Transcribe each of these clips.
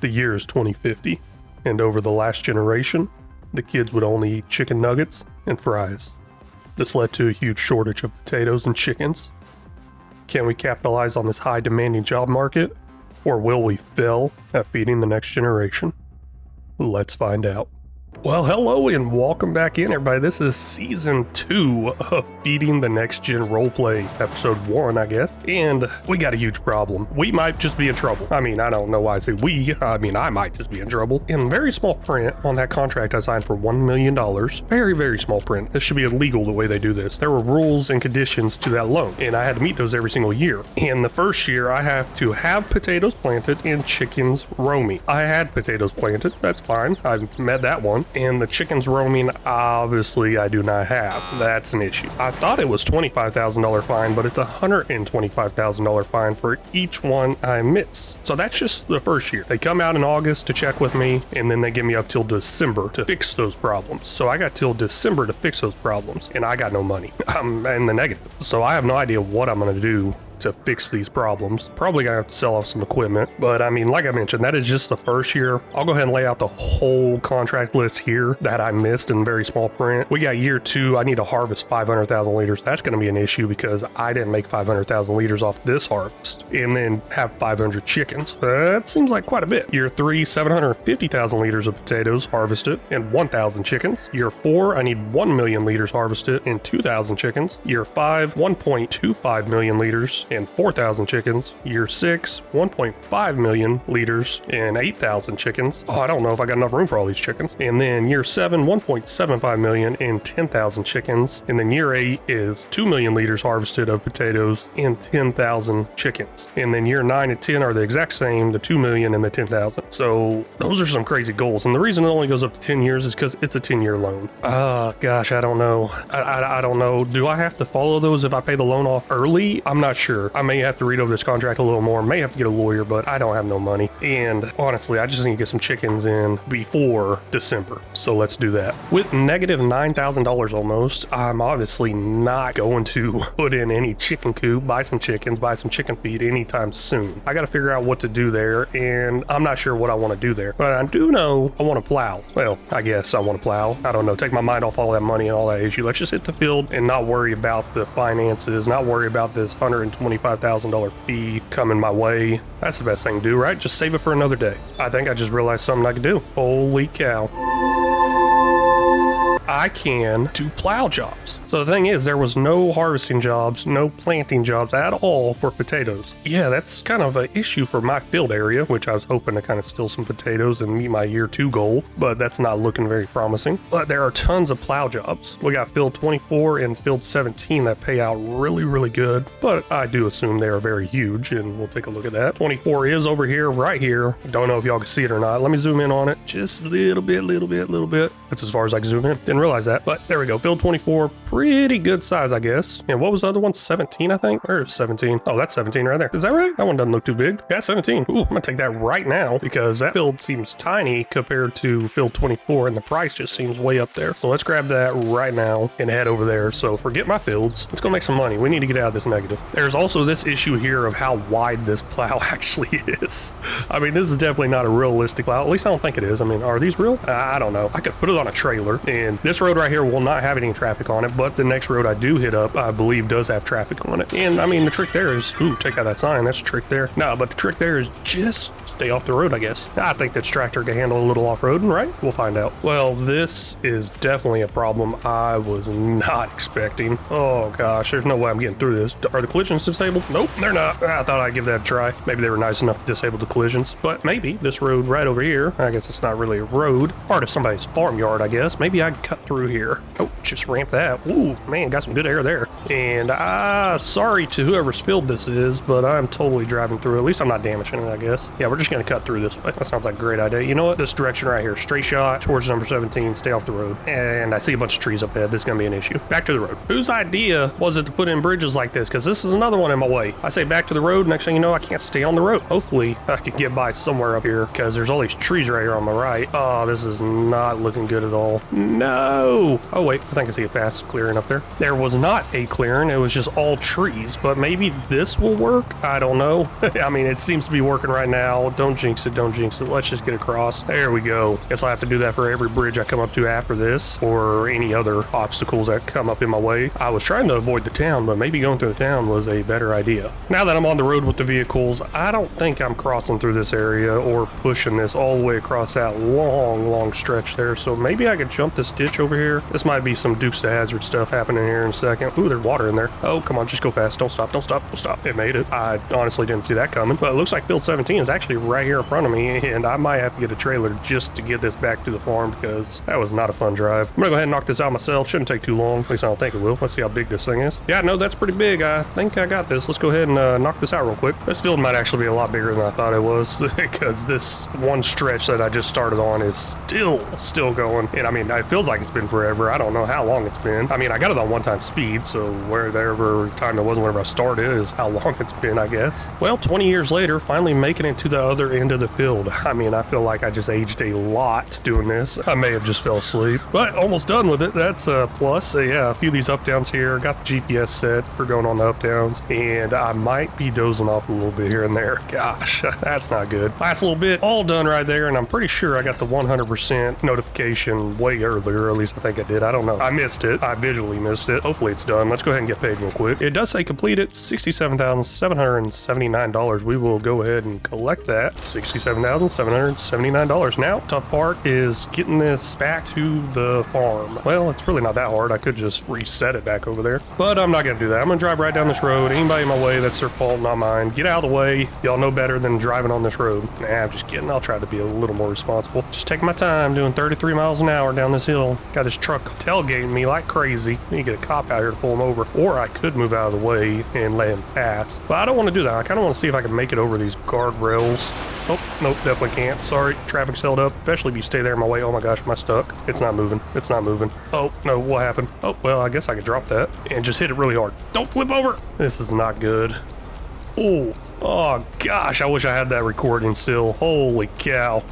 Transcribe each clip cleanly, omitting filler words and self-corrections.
The year is 2050, and over the last generation, the kids would only eat chicken nuggets and fries. This led to a huge shortage of potatoes and chickens. Can we capitalize on this high demanding job market, or will we fail at feeding the next generation? Let's find out. Well, hello and welcome back in, everybody. This is Season 2 of Feeding the Next Gen Roleplay, Episode 1, I guess. And we got a huge problem. We might just be in trouble. I mean, I don't know why I say we. I mean, I might just be in trouble. In very small print on that contract I signed for $1 million, very, very small print. This should be illegal the way they do this. There were rules and conditions to that loan, and I had to meet those every single year. And the first year, I have to have potatoes planted and chickens roaming. I had potatoes planted. That's fine. I met that one. And the chickens roaming, obviously I do not have. That's an issue. I thought it was $25,000 fine, but it's $125,000 fine for each one I miss. So that's just the first year. They come out in August to check with me, and then they give me up till December to fix those problems. So I got till December to fix those problems, and I got no money. I'm in the negative. So I have no idea what I'm going to do to fix these problems. Probably gonna have to sell off some equipment, but I mean, like I mentioned, that is just the first year. I'll go ahead and lay out the whole contract list here that I missed in very small print. We got year 2, I need to harvest 500,000 liters. That's gonna be an issue because I didn't make 500,000 liters off this harvest, and then have 500 chickens. That seems like quite a bit. Year 3, 750,000 liters of potatoes harvested and 1,000 chickens. Year 4, I need 1 million liters harvested and 2,000 chickens. Year 5, 1.25 million liters and 4,000 chickens. Year 6, 1.5 million liters and 8,000 chickens. Oh, I don't know if I got enough room for all these chickens. And then year 7, 1.75 million and 10,000 chickens. And then year 8 is 2 million liters harvested of potatoes and 10,000 chickens. And then year 9 and 10 are the exact same, the 2 million and the 10,000. So those are some crazy goals. And the reason it only goes up to 10 years is because it's a 10-year loan. Gosh, I don't know. I don't know. Do I have to follow those if I pay the loan off early? I'm not sure. I may have to read over this contract a little more, may have to get a lawyer, but I don't have no money. And honestly, I just need to get some chickens in before December. So let's do that. With negative $9,000 almost, I'm obviously not going to put in any chicken coop, buy some chickens, buy some chicken feed anytime soon. I got to figure out what to do there, and I'm not sure what I want to do there. But I do know I want to plow. Well, I guess I want to plow. I don't know. Take my mind off all that money and all that issue. Let's just hit the field and not worry about the finances, not worry about this $125,000 fee coming my way. That's the best thing to do, right? Just save it for another day. I think I just realized something I could do. Holy cow. I can do plow jobs. So the thing is, there was no harvesting jobs, no planting jobs at all for potatoes. Yeah, that's kind of an issue for my field area, which I was hoping to kind of steal some potatoes and meet my year 2 goal, but that's not looking very promising. But there are tons of plow jobs. We got field 24 and field 17 that pay out really, really good, but I do assume they are very huge, and we'll take a look at that. 24 is over here, right here. Don't know if y'all can see it or not. Let me zoom in on it just a little bit. That's as far as I can zoom in. Didn't realize that, but there we go. Field 24, pretty good size, I guess. And what was the other one? 17, I think? Where's 17? Oh, that's 17 right there. Is that right? That one doesn't look too big. Yeah, 17. Ooh, I'm gonna take that right now because that field seems tiny compared to field 24, and the price just seems way up there. So let's grab that right now and head over there. So forget my fields. Let's go make some money. We need to get out of this negative. There's also this issue here of how wide this plow actually is. I mean, this is definitely not a realistic plow. At least I don't think it is. I mean, are these real? I don't know. I could put it on a trailer, and this road right here will not have any traffic on it, but the next road I do hit up, I believe, does have traffic on it. And I mean, the trick there is, ooh, take out that sign. That's a trick there. No, but the trick there is just stay off the road, I guess. I think this tractor can handle a little off-roading, right? We'll find out. Well, this is definitely a problem I was not expecting. Oh gosh, there's no way I'm getting through this. Are the collisions disabled? Nope, they're not. I thought I'd give that a try. Maybe they were nice enough to disable the collisions, but maybe this road right over here, I guess it's not really a road, part of somebody's farmyard, I guess. Maybe I can cut through here. Oh, just ramp that. Ooh, man, got some good air there. And sorry to whoever's field this is, but I'm totally driving through. At least I'm not damaging it, I guess. Yeah, we're just gonna cut through this way. That sounds like a great idea. You know what? This direction right here, straight shot towards number 17, stay off the road. And I see a bunch of trees up ahead. This is gonna be an issue. Back to the road. Whose idea was it to put in bridges like this? Because this is another one in my way. I say back to the road, next thing you know, I can't stay on the road. Hopefully, I can get by somewhere up here, because there's all these trees right here on my right. Oh, this is not looking good. good at all. No! Oh wait, I think I see a fast clearing up there. There was not a clearing, it was just all trees, but maybe this will work? I don't know. I mean, it seems to be working right now. Don't jinx it, don't jinx it. Let's just get across. There we go. Guess I'll have to do that for every bridge I come up to after this, or any other obstacles that come up in my way. I was trying to avoid the town, but maybe going through the town was a better idea. Now that I'm on the road with the vehicles, I don't think I'm crossing through this area or pushing this all the way across that long stretch there, so maybe I could jump this ditch over here. This might be some Dukes of Hazzard stuff happening here in a second. Ooh, there's water in there. Oh, come on, just go fast. Don't stop, don't stop, don't stop. It made it. I honestly didn't see that coming, but it looks like field 17 is actually right here in front of me, and I might have to get a trailer just to get this back to the farm because that was not a fun drive. I'm gonna go ahead and knock this out myself. Shouldn't take too long. At least I don't think it will. Let's see how big this thing is. Yeah, no, that's pretty big. I think I got this. Let's go ahead and knock this out real quick. This field might actually be a lot bigger than I thought it was because this one stretch that I just started on is still going. And I mean, it feels like it's been forever. I don't know how long it's been. I mean, I got it on one-time speed, so wherever time it was whenever I started is how long it's been, I guess. Well, 20 years later, finally making it to the other end of the field. I mean, I feel like I just aged a lot doing this. I may have just fell asleep, but almost done with it. That's a plus. Yeah, a few of these up downs here. Got the GPS set for going on the up downs, and I might be dozing off a little bit here and there. Gosh, that's not good. Last little bit, all done right there, and I'm pretty sure I got the 100% notification way earlier, or at least I think I did. I don't know. I missed it. I visually missed it. Hopefully it's done. Let's go ahead and get paid real quick. It does say completed, $67,779. We will go ahead and collect that. $67,779. Now, tough part is getting this back to the farm. Well, it's really not that hard. I could just reset it back over there, but I'm not gonna do that. I'm gonna drive right down this road. Anybody in my way, that's their fault, not mine. Get out of the way. Y'all know better than driving on this road. Nah, I'm just kidding. I'll try to be a little more responsible. Just taking my time doing 33 miles an hour down this hill. Got this truck tailgating me like crazy. Need to get a cop out here to pull him over, or I could move out of the way and let him pass, but I don't want to do that. I kind of want to see if I can make it over these guardrails. Oh, nope, definitely can't. Sorry, traffic's held up, especially if you stay there in my way. Oh my gosh, am I stuck? It's not moving. It's not moving. Oh, no, what happened? Oh, well, I guess I could drop that and just hit it really hard. Don't flip over. This is not good. Oh gosh, I wish I had that recording still. Holy cow.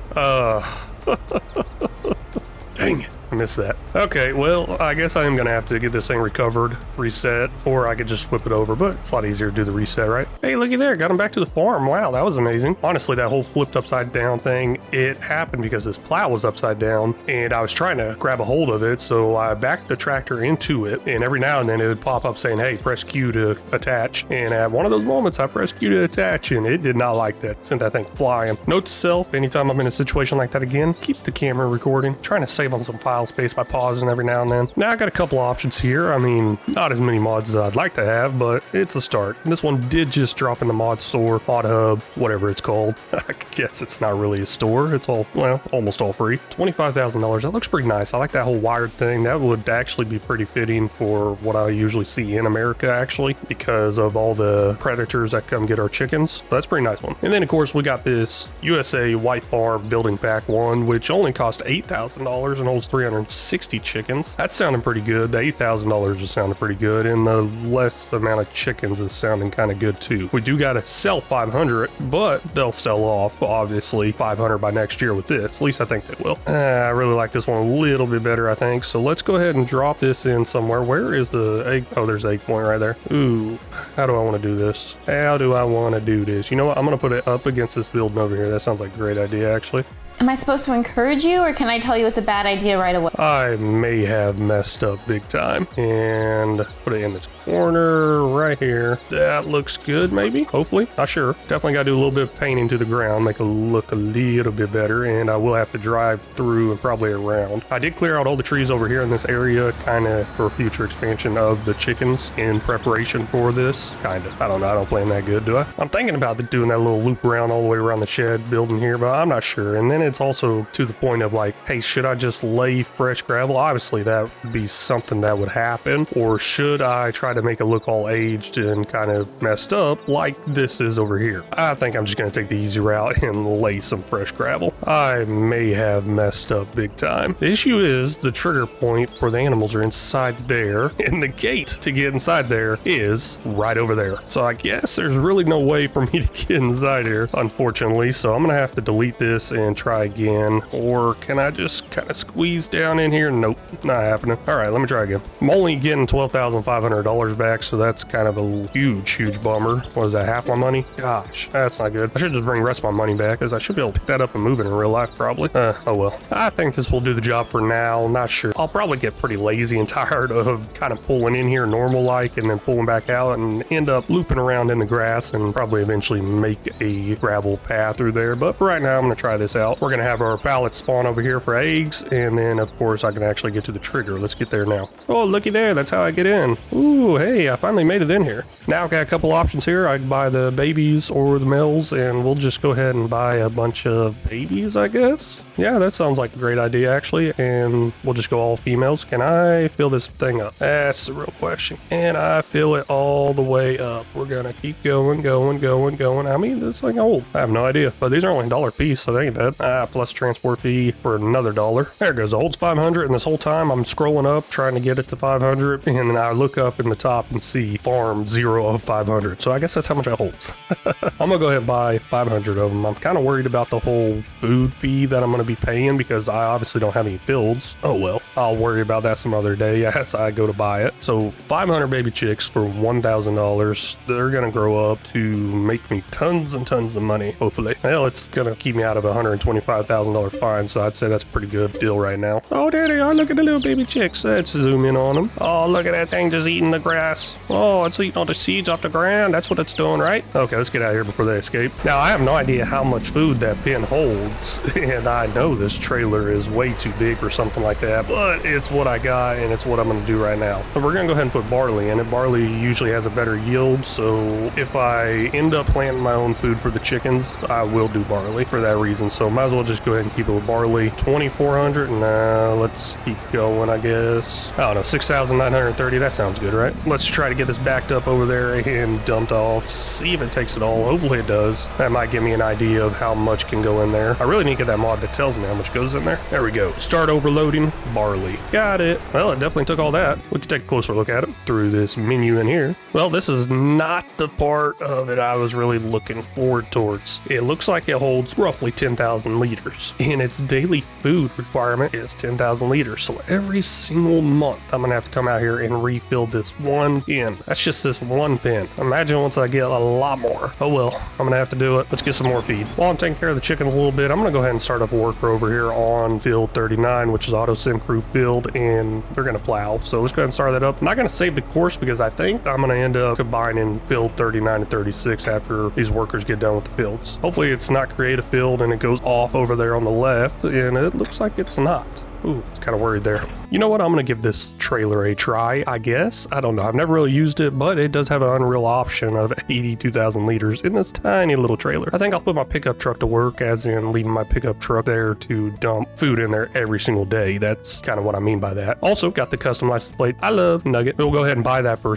Dang it. I missed that. Okay, well, I guess I am going to have to get this thing recovered, reset, or I could just flip it over, but it's a lot easier to do the reset, right? Hey, looky there, got him back to the farm. Wow, that was amazing. Honestly, that whole flipped upside down thing, it happened because this plow was upside down, and I was trying to grab a hold of it, so I backed the tractor into it, and every now and then it would pop up saying, hey, press Q to attach, and at one of those moments, I pressed Q to attach, and it did not like that. Sent that thing flying. Note to self, anytime I'm in a situation like that again, keep the camera recording. Trying to save on some file space by pausing every now and then. Now I got a couple options here. I mean, not as many mods as I'd like to have, but it's a start. This one did just drop in the mod store, mod hub, whatever it's called. I guess it's not really a store. It's all, well, almost all free. $25,000. That looks pretty nice. I like that whole wired thing. That would actually be pretty fitting for what I usually see in America, actually, because of all the predators that come get our chickens. So that's a pretty nice one. And then, of course, we got this USA White Farm Building Pack one, which only cost $8,000 and holds 360 chickens. That's sounding pretty good. The $8,000 is sounding pretty good, and the less amount of chickens is sounding kind of good too. We do got to sell 500, but they'll sell off, obviously, 500 by next year with this. At least I think they will. I really like this one a little bit better, I think. So let's go ahead and drop this in somewhere. Where is the egg? Oh, there's the egg point right there. Ooh, how do I want to do this? How do I want to do this? You know what? I'm going to put it up against this building over here. That sounds like a great idea, actually. Am I supposed to encourage you, or can I tell you it's a bad idea right away? I may have messed up big time. And put it in this corner right here. That looks good, maybe, hopefully. Not sure. Definitely got to do a little bit of painting to the ground, make it look a little bit better, and I will have to drive through and probably around. I did clear out all the trees over here in this area, kind of for future expansion of the chickens in preparation for this. Kind of. I don't know. I don't plan that good, do I? I'm thinking about doing that little loop around all the way around the shed building here, but I'm not sure. And then it's also to the point of like, hey, should I just lay fresh gravel? Obviously that would be something that would happen, or should I try to make it look all aged and kind of messed up like this is over here? I think I'm just going to take the easy route and lay some fresh gravel. I may have messed up big time. The issue is the trigger point for the animals are inside there, and the gate to get inside there is right over there. So I guess there's really no way for me to get inside here, unfortunately. So I'm going to have to delete this and try try again. Or can I just kind of squeeze down in here? Nope, not happening. All right, let me try again. I'm only getting $12,500 back, so that's kind of a huge bummer. What is that, half my money? Gosh, that's not good. I should just bring the rest of my money back, because I should be able to pick that up and move it in real life, probably. Oh well. I think this will do the job for now. Not sure. I'll probably get pretty lazy and tired of kind of pulling in here normal-like and then pulling back out and end up looping around in the grass and probably eventually make a gravel path through there. But for right now, I'm going to try this out. We're going to have our pallets spawn over here for eggs, and then, of course, I can actually get to the trigger. Let's get there now. Oh, looky there. That's how I get in. Ooh, hey, I finally made it in here. Now I've got a couple options here. I can buy the babies or the males, and we'll just go ahead and buy a bunch of babies, I guess. Yeah, that sounds like a great idea, actually, and we'll just go all females. Can I fill this thing up? That's the real question. Can I fill it all the way up? We're gonna keep going. I mean, this thing old. I have no idea, but these are only $1 a piece, so they ain't bad. Plus transport fee for another $1. There it goes. It holds 500, and this whole time I'm scrolling up trying to get it to 500, and then I look up in the top and see farm 0 of 500. So I guess that's how much it holds. I'm gonna go ahead and buy 500 of them. I'm kind of worried about the whole food fee that I'm gonna be paying because I obviously don't have any fields. Oh well, I'll worry about that some other day as I go to buy it. So 500 baby chicks for $1,000. They're gonna grow up to make me tons and tons of money, hopefully. Hell, it's gonna keep me out of a $125,000 fine, so I'd say that's a pretty good deal right now. Oh, there they are. Look at the little baby chicks. Let's zoom in on them. Oh, look at that thing just eating the grass. Oh, it's eating all the seeds off the ground. That's what it's doing, right? Okay, let's get out of here before they escape. Now, I have no idea how much food that pen holds, and I know this trailer is way too big or something like that, but it's what I got, and it's what I'm going to do right now. So we're going to go ahead and put barley in it. Barley usually has a better yield, so if I end up planting my own food for the chickens, I will do barley for that reason. So might as well just go ahead and keep it with barley. 2,400, and let's keep going, I guess. I don't know, 6,930. That sounds good, right? Let's try to get this backed up over there and dumped off. See if it takes it all. Hopefully it does. That might give me an idea of how much can go in there. I really need to get that mod that tells me how much goes in there. There we go. Start overloading barley. Got it. Well, it definitely took all that. We can take a closer look at it through this menu in here. Well, this is not the part of it I was really looking forward towards. It looks like it holds roughly 10,000 liters, and its daily food requirement is 10,000 liters. So every single month, I'm gonna have to come out here and refill this one bin. That's just this one bin. Imagine once I get a lot more. Oh well, I'm gonna have to do it. Let's get some more feed. While I'm taking care of the chickens a little bit, I'm gonna go ahead and start up a worker over here on field 39, which is auto sim crew field, and they're gonna plow. So let's go ahead and start that up. I'm not gonna save the course because I think I'm gonna end up combining field 39 and 36 after these workers get done with the fields. Hopefully it's not create a field and it goes off over there on the left, and it looks like it's not. Ooh, it's kind of worried there. You know what? I'm going to give this trailer a try, I guess. I don't know. I've never really used it, but it does have an unreal option of 82,000 liters in this tiny little trailer. I think I'll put my pickup truck to work, as in leaving my pickup truck there to dump food in there every single day. That's kind of what I mean by that. Also, got the custom license plate. I love Nugget. We'll go ahead and buy that for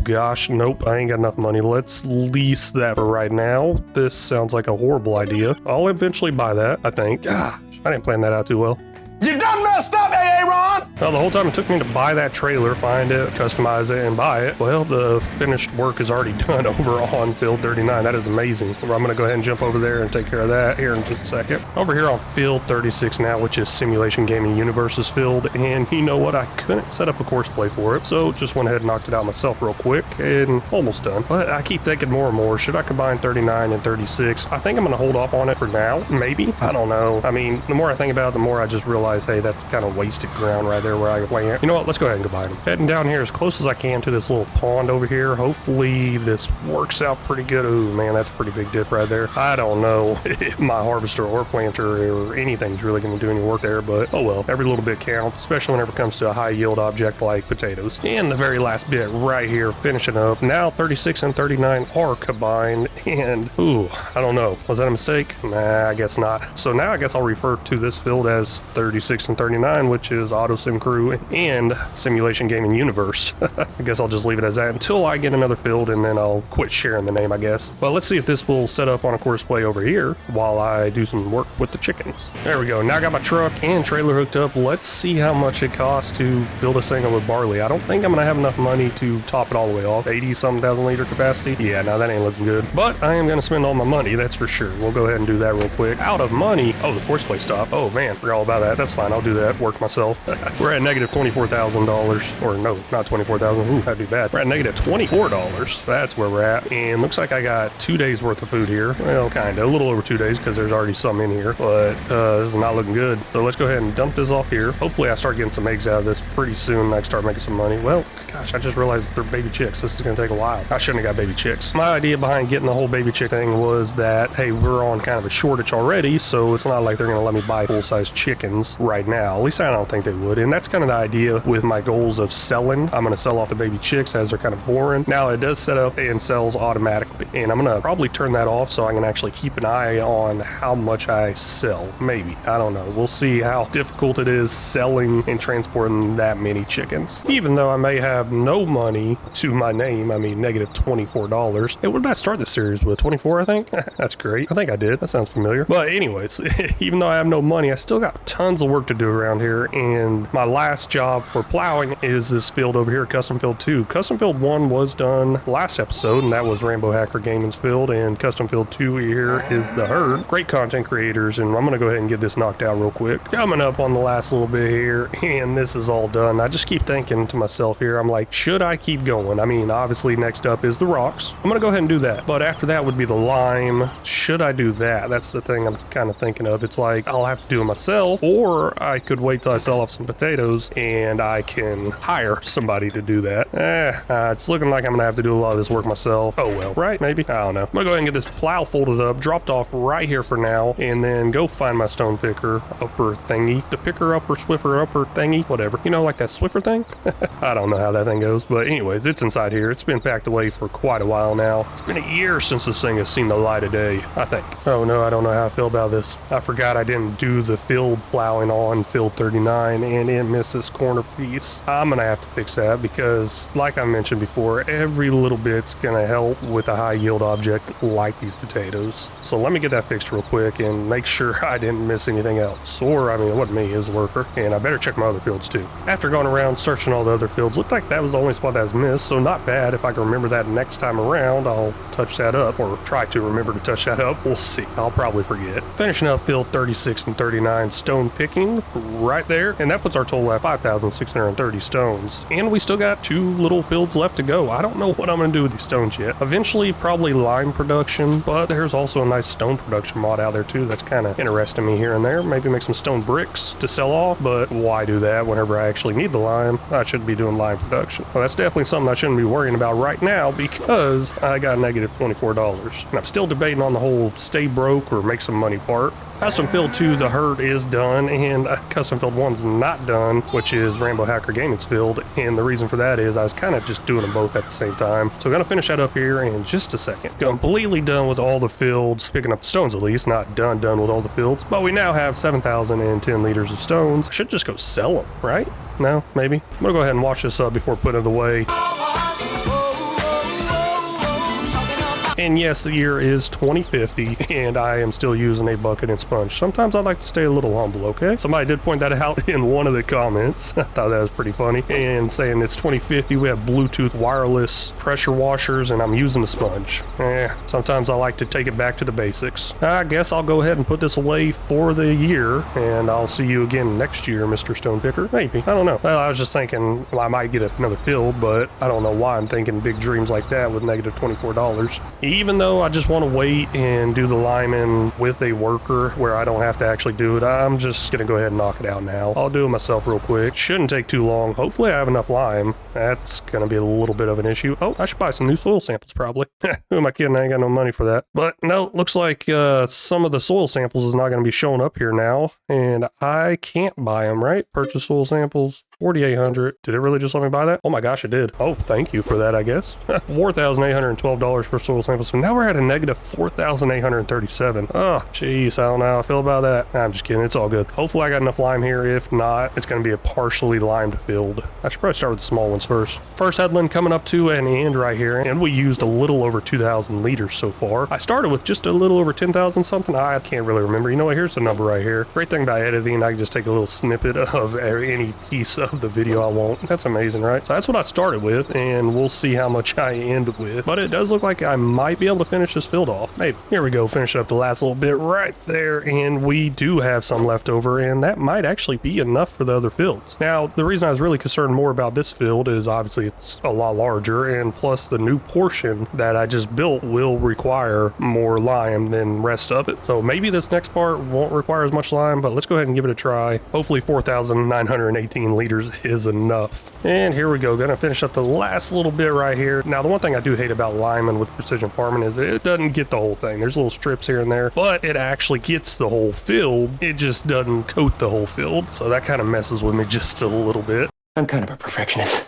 gosh, nope, I ain't got enough money. Let's lease that for right now. This sounds like a horrible idea. I'll eventually buy that, I think. Gosh, I didn't plan that out too well. You done messed up, Aaron! Well, the whole time it took me to buy that trailer, find it, customize it, and buy it. Well, the finished work is already done over on field 39. That is amazing. Well, I'm going to go ahead and jump over there and take care of that here in just a second. Over here on field 36 now, which is Simulation Gaming Universe's field, and you know what? I couldn't set up a course play for it, so just went ahead and knocked it out myself real quick, and almost done. But I keep thinking more and more, should I combine 39 and 36? I think I'm going to hold off on it for now, maybe. I don't know. I mean, the more I think about it, the more I just realize, hey, that's kind of wasted ground right there where I plant. You know what? Let's go ahead and combine them. Heading down here as close as I can to this little pond over here. Hopefully this works out pretty good. Ooh, man, that's a pretty big dip right there. I don't know if my harvester or planter or anything's really going to do any work there, but oh well. Every little bit counts, especially whenever it comes to a high yield object like potatoes. And the very last bit right here, finishing up. Now 36 and 39 are combined, and ooh, I don't know. Was that a mistake? Nah, I guess not. So now I guess I'll refer to this field as 30 36 and 39, which is Auto Sim Crew and Simulation Gaming Universe. I guess I'll just leave it as that until I get another field, and then I'll quit sharing the name, I guess. But let's see if this will set up on a course play over here while I do some work with the chickens. There we go. Now I got my truck and trailer hooked up. Let's see how much it costs to fill this thing up with barley. I don't think I'm going to have enough money to top it all the way off. 80-something thousand liter capacity. Yeah, no, that ain't looking good. But I am going to spend all my money, that's for sure. We'll go ahead and do that real quick. Out of money. Oh, the course play stopped. Oh, man, forgot all about that. That's fine. I'll do that. Work myself. We're at negative $24,000. Or no, not $24,000. Ooh, that'd be bad. We're at negative $24. That's where we're at. And looks like I got 2 days worth of food here. Well, kind of. A little over 2 days because there's already some in here. But this is not looking good. So let's go ahead and dump this off here. Hopefully I start getting some eggs out of this pretty soon. I can start making some money. Well, gosh, I just realized they're baby chicks. This is going to take a while. I shouldn't have got baby chicks. My idea behind getting the whole baby chick thing was that, hey, we're on kind of a shortage already, so it's not like they're going to let me buy full-size chickens right now. At least I don't think they would. And that's kind of the idea with my goals of selling. I'm going to sell off the baby chicks as they're kind of boring. Now, it does set up and sells automatically, and I'm going to probably turn that off so I can actually keep an eye on how much I sell. Maybe. I don't know. We'll see how difficult it is selling and transporting that many chickens. Even though I may have no money to my name, I mean, negative $24. Hey, what did I start this series with? 24, I think? That's great. I think I did. That sounds familiar. But anyways, even though I have no money, I still got tons of work to do around here, and my last job for plowing is this field over here, Custom Field 2. Custom Field 1 was done last episode, and that was Rainbow Hacker Gaming's field, and Custom Field 2 here is the herd. Great content creators, and I'm going to go ahead and get this knocked out real quick. Coming up on the last little bit here, and this is all done. I just keep thinking to myself here, I'm like, should I keep going? I mean, obviously next up is the rocks. I'm going to go ahead and do that, but after that would be the lime. Should I do that? That's the thing I'm kind of thinking of. It's like, I'll have to do it myself, or I could wait till I sell off some potatoes and I can hire somebody to do that. It's looking like I'm gonna have to do a lot of this work myself. Oh well, right? Maybe? I don't know. I'm gonna go ahead and get this plow folded up, dropped off right here for now, and then go find my stone picker upper thingy. The picker upper, Swiffer upper thingy, whatever. You know, like that Swiffer thing? I don't know how that thing goes, but anyways, it's inside here. It's been packed away for quite a while now. It's been a year since this thing has seen the light of day, I think. Oh no, I don't know how I feel about this. I forgot I didn't do the field plowing on field 39, and it missed this corner piece. I'm gonna have to fix that because, like I mentioned before, every little bit's gonna help with a high yield object like these potatoes. So let me get that fixed real quick and make sure I didn't miss anything else. Or, I mean, it wasn't me, it was a worker. And I better check my other fields too. After going around searching all the other fields, looked like that was the only spot that was missed, so not bad. If I can remember that next time around, I'll touch that up, or try to remember to touch that up. We'll see. I'll probably forget. Finishing up field 36 and 39 stone picking right there, and that puts our total at 5,630 stones. And we still got 2 little fields left to go. I don't know what I'm going to do with these stones yet. Eventually, probably lime production, but there's also a nice stone production mod out there too that's kind of interesting me here and there. Maybe make some stone bricks to sell off, but why do that whenever I actually need the lime? I should be doing lime production. Well, that's definitely something I shouldn't be worrying about right now because I got negative $24. And I'm still debating on the whole stay broke or make some money part. Custom Field 2, the herd is done, and Custom Field 1's not done, which is Rainbow Hacker Gaming's field, and the reason for that is I was kind of just doing them both at the same time. So I'm going to finish that up here in just a second. Completely done with all the fields, picking up stones at least, not done with all the fields, but we now have 7,010 liters of stones. I should just go sell them, right? No, maybe. I'm going to go ahead and wash this up before putting it away. And yes, the year is 2050, and I am still using a bucket and sponge. Sometimes I like to stay a little humble, okay? Somebody did point that out in one of the comments. I thought that was pretty funny. And saying it's 2050, we have Bluetooth wireless pressure washers, and I'm using a sponge. Sometimes I like to take it back to the basics. I guess I'll go ahead and put this away for the year, and I'll see you again next year, Mr. Stonepicker. Maybe. I don't know. Well, I was just thinking, well, I might get another field, but I don't know why I'm thinking big dreams like that with negative $24. Even though I just want to wait and do the liming with a worker where I don't have to actually do it, I'm just going to go ahead and knock it out now. I'll do it myself real quick. Shouldn't take too long. Hopefully I have enough lime. That's going to be a little bit of an issue. Oh, I should buy some new soil samples probably. Who am I kidding? I ain't got no money for that. But no, looks like some of the soil samples is not going to be showing up here now. And I can't buy them, right? Purchase soil samples. 4,800. Did it really just let me buy that? Oh my gosh, it did. Oh, thank you for that, I guess. $4,812 for soil samples. So now we're at a negative 4,837. Oh, jeez, I don't know how I feel about that. Nah, I'm just kidding. It's all good. Hopefully I got enough lime here. If not, it's going to be a partially limed field. I should probably start with the small ones first. First headland coming up to an end right here, and we used a little over 2,000 liters so far. I started with just a little over 10,000 something. I can't really remember. You know what? Here's the number right here. Great thing about editing, I can just take a little snippet of any piece of the video I want. That's amazing, right? So that's what I started with, and we'll see how much I end with. But it does look like I might be able to finish this field off. Maybe. Here we go. Finish up the last little bit right there, and we do have some left over, and that might actually be enough for the other fields. Now, the reason I was really concerned more about this field is obviously it's a lot larger, and plus the new portion that I just built will require more lime than rest of it. So maybe this next part won't require as much lime, but let's go ahead and give it a try. Hopefully 4,918 liters is enough. And here we go. Gonna finish up the last little bit right here. Now, the one thing I do hate about liming with precision farming is it doesn't get the whole thing. There's little strips here and there, but it actually gets the whole field. It just doesn't coat the whole field. So that kind of messes with me just a little bit. I'm kind of a perfectionist.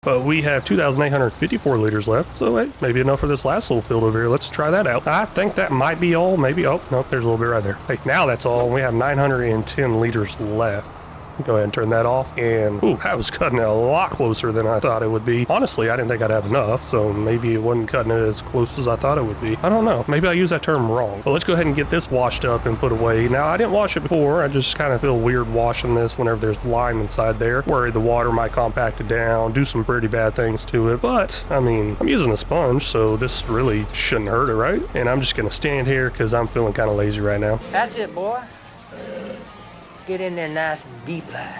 But we have 2,854 liters left, so hey, maybe enough for this last little field over here. Let's try that out. I think that might be all, maybe. Oh, no, there's a little bit right there. Hey, now that's all. We have 910 liters left. Go ahead and turn that off, and ooh, that was cutting it a lot closer than I thought it would be. Honestly, I didn't think I'd have enough, so maybe it wasn't cutting it as close as I thought it would be. I don't know. Maybe I used that term wrong. But let's go ahead and get this washed up and put away. Now, I didn't wash it before. I just kind of feel weird washing this whenever there's lime inside there. Worried the water might compact it down, do some pretty bad things to it. But, I mean, I'm using a sponge, so this really shouldn't hurt it, right? And I'm just going to stand here because I'm feeling kind of lazy right now. That's it, boy. Get in there nice and deep like.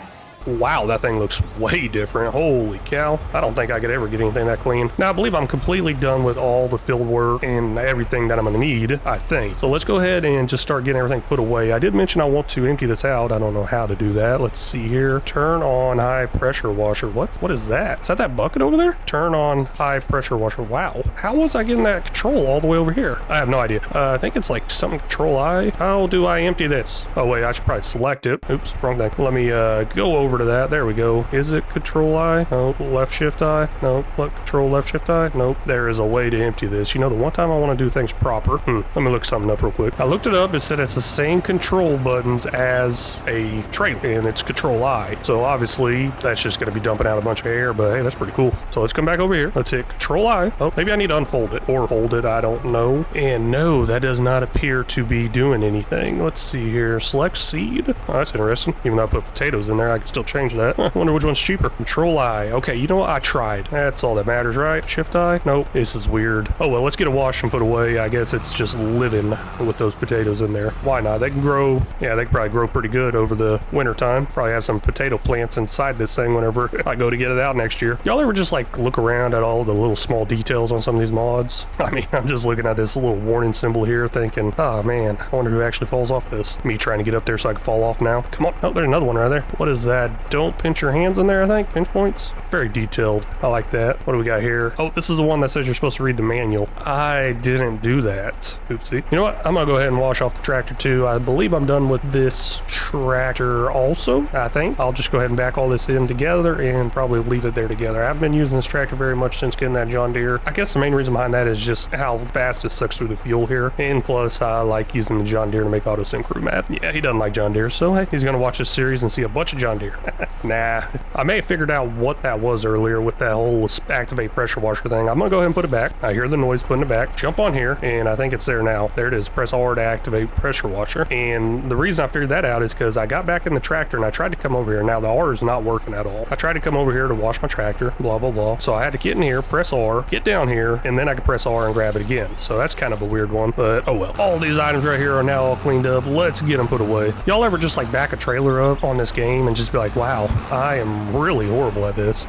Wow, that thing looks way different. Holy cow. I don't think I could ever get anything that clean. Now, I believe I'm completely done with all the field work and everything that I'm going to need, I think. So let's go ahead and just start getting everything put away. I did mention I want to empty this out. I don't know how to do that. Let's see here. Turn on high pressure washer. What is that? Is that bucket over there? Turn on high pressure washer. Wow. How was I getting that control all the way over here? I have no idea. I think it's like something control I. How do I empty this? Oh, wait, I should probably select it. Oops, wrong thing. Let me go over to that. There we go. Is it control I? No. Left shift I? No. Control left shift I? Nope. There is a way to empty this. You know, the one time I want to do things proper. Let me look something up real quick. I looked it up. It said it's the same control buttons as a trailer, and it's control I. So obviously that's just going to be dumping out a bunch of air, but hey, that's pretty cool. So let's come back over here. Let's hit control I. Oh, maybe I need to unfold it or fold it. I don't know. And no, that does not appear to be doing anything. Let's see here. Select seed. Oh, that's interesting. Even though I put potatoes in there, I can still change that. I wonder which one's cheaper. Control I. Okay, you know what? I tried. That's all that matters, right? Shift I? Nope. This is weird. Oh, well, let's get it washed and put away. I guess it's just living with those potatoes in there. Why not? They can grow. Yeah, they can probably grow pretty good over the winter time. Probably have some potato plants inside this thing whenever I go to get it out next year. Y'all ever just like look around at all the little small details on some of these mods? I mean, I'm just looking at this little warning symbol here thinking, oh man, I wonder who actually falls off this. Me trying to get up there so I can fall off now. Come on. Oh, there's another one right there. What is that? Don't pinch your hands in there, I think. Pinch points. Very detailed. I like that. What do we got here? Oh, this is the one that says you're supposed to read the manual. I didn't do that. Oopsie. You know what? I'm gonna go ahead and wash off the tractor too. I believe I'm done with this tractor also, I think. I'll just go ahead and back all this in together and probably leave it there together. I haven't been using this tractor very much since getting that John Deere. I guess the main reason behind that is just how fast it sucks through the fuel here. And plus, I like using the John Deere to make auto sync crew mad. Yeah, he doesn't like John Deere, so hey, he's gonna watch this series and see a bunch of John Deere. Nah, I may have figured out what that was earlier with that whole activate pressure washer thing. I'm gonna go ahead and put it back. I hear the noise putting it back. Jump on here, and I think it's there now. There it is. Press R to activate pressure washer. And the reason I figured that out is because I got back in the tractor and I tried to come over here. Now the R is not working at all. I tried to come over here to wash my tractor, blah, blah, blah. So I had to get in here, press R, get down here, and then I could press R and grab it again. So that's kind of a weird one, but oh well. All these items right here are now all cleaned up. Let's get them put away. Y'all ever just like back a trailer up on this game and just be like, wow, I am really horrible at this.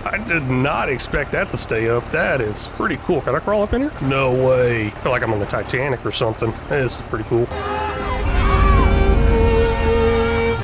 I did not expect that to stay up. That is pretty cool. Can I crawl up in here? No way. I feel like I'm on the Titanic or something. This is pretty cool.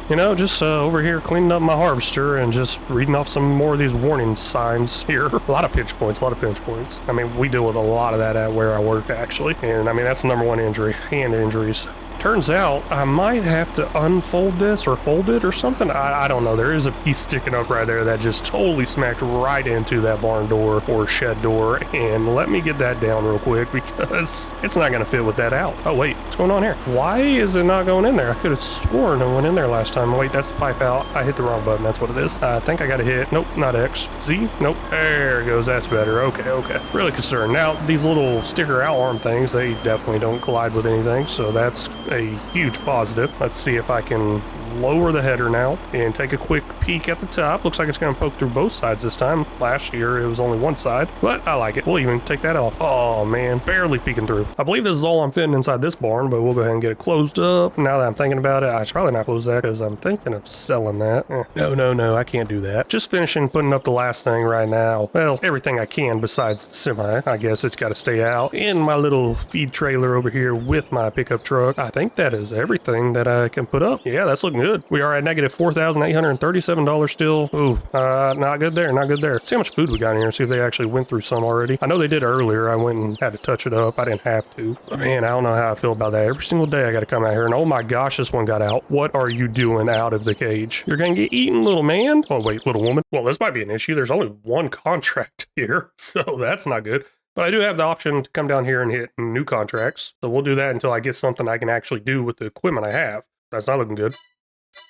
You know, just over here cleaning up my harvester and just reading off some more of these warning signs here. A lot of pinch points, a lot of pinch points. I mean, we deal with a lot of that at where I work, actually. And I mean, that's the number one injury, hand injuries. Turns out I might have to unfold this or fold it or something. I don't know. There is a piece sticking up right there that just totally smacked right into that barn door or shed door. And let me get that down real quick because it's not going to fit with that out. Oh, wait. What's going on here? Why is it not going in there? I could have sworn it went in there last time. Wait, that's the pipe out. I hit the wrong button. That's what it is. I think I got to hit. Nope, not X. Z? Nope. There it goes. That's better. Okay, okay. Really concerned. Now, these little sticker out arm things, they definitely don't collide with anything. So that's a huge positive. Let's see if I can lower the header now and take a quick peek at the top. Looks like it's going to poke through both sides this time. Last year it was only one side, but I like it. We'll even take that off. Oh man, barely peeking through. I believe this is all I'm fitting inside this barn, but we'll go ahead and get it closed up. Now that I'm thinking about it, I should probably not close that because I'm thinking of selling that. No, I can't do that. Just finishing putting up the last thing right now. Well, everything I can besides the semi. I guess it's got to stay out in my little feed trailer over here with my pickup truck. I think that is everything that I can put up. Yeah, that's looking good. We are at negative $4,837 still. Ooh, not good there, not good there. Let's see how much food we got in here, see if they actually went through some already. I know they did earlier. I went and had to touch it up. I didn't have to. But man, I don't know how I feel about that. Every single day I got to come out here and oh my gosh, this one got out. What are you doing out of the cage? You're going to get eaten, little man. Oh wait, little woman. Well, this might be an issue. There's only one contract here, so that's not good. But I do have the option to come down here and hit new contracts. So we'll do that until I get something I can actually do with the equipment I have. That's not looking good.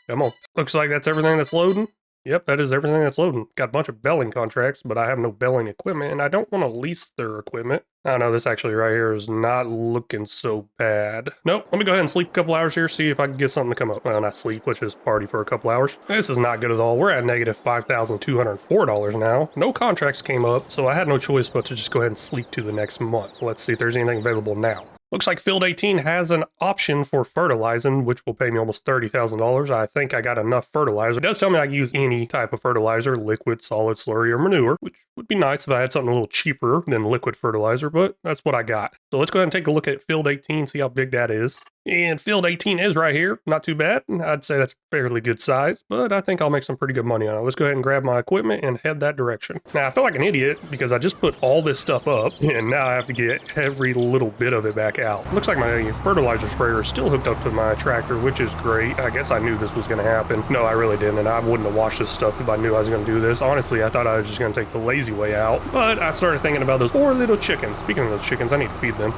Come on. Looks like that's everything that's loading. Yep, that is everything that's loading. Got a bunch of belling contracts, but I have no belling equipment, and I don't want to lease their equipment. I don't know, this actually right here is not looking so bad. Nope, let me go ahead and sleep a couple hours here, see if I can get something to come up. Well, not sleep, which is party for a couple hours. This is not good at all. We're at negative $5,204 now. No contracts came up, so I had no choice but to just go ahead and sleep to the next month. Let's see if there's anything available now. Looks like Field 18 has an option for fertilizing, which will pay me almost $30,000. I think I got enough fertilizer. It does tell me I can use any type of fertilizer, liquid, solid, slurry, or manure, which would be nice if I had something a little cheaper than liquid fertilizer, but that's what I got. So let's go ahead and take a look at Field 18, see how big that is. And Field 18 is right here. Not too bad. I'd say that's fairly good size, but I think I'll make some pretty good money on it. Let's go ahead and grab my equipment and head that direction. Now, I feel like an idiot because I just put all this stuff up and now I have to get every little bit of it back out. Looks like my fertilizer sprayer is still hooked up to my tractor, which is great. I guess I knew this was going to happen. No, I really didn't, and I wouldn't have washed this stuff if I knew I was going to do this. Honestly, I thought I was just going to take the lazy way out, but I started thinking about those poor little chickens. Speaking of those chickens, I need to feed them.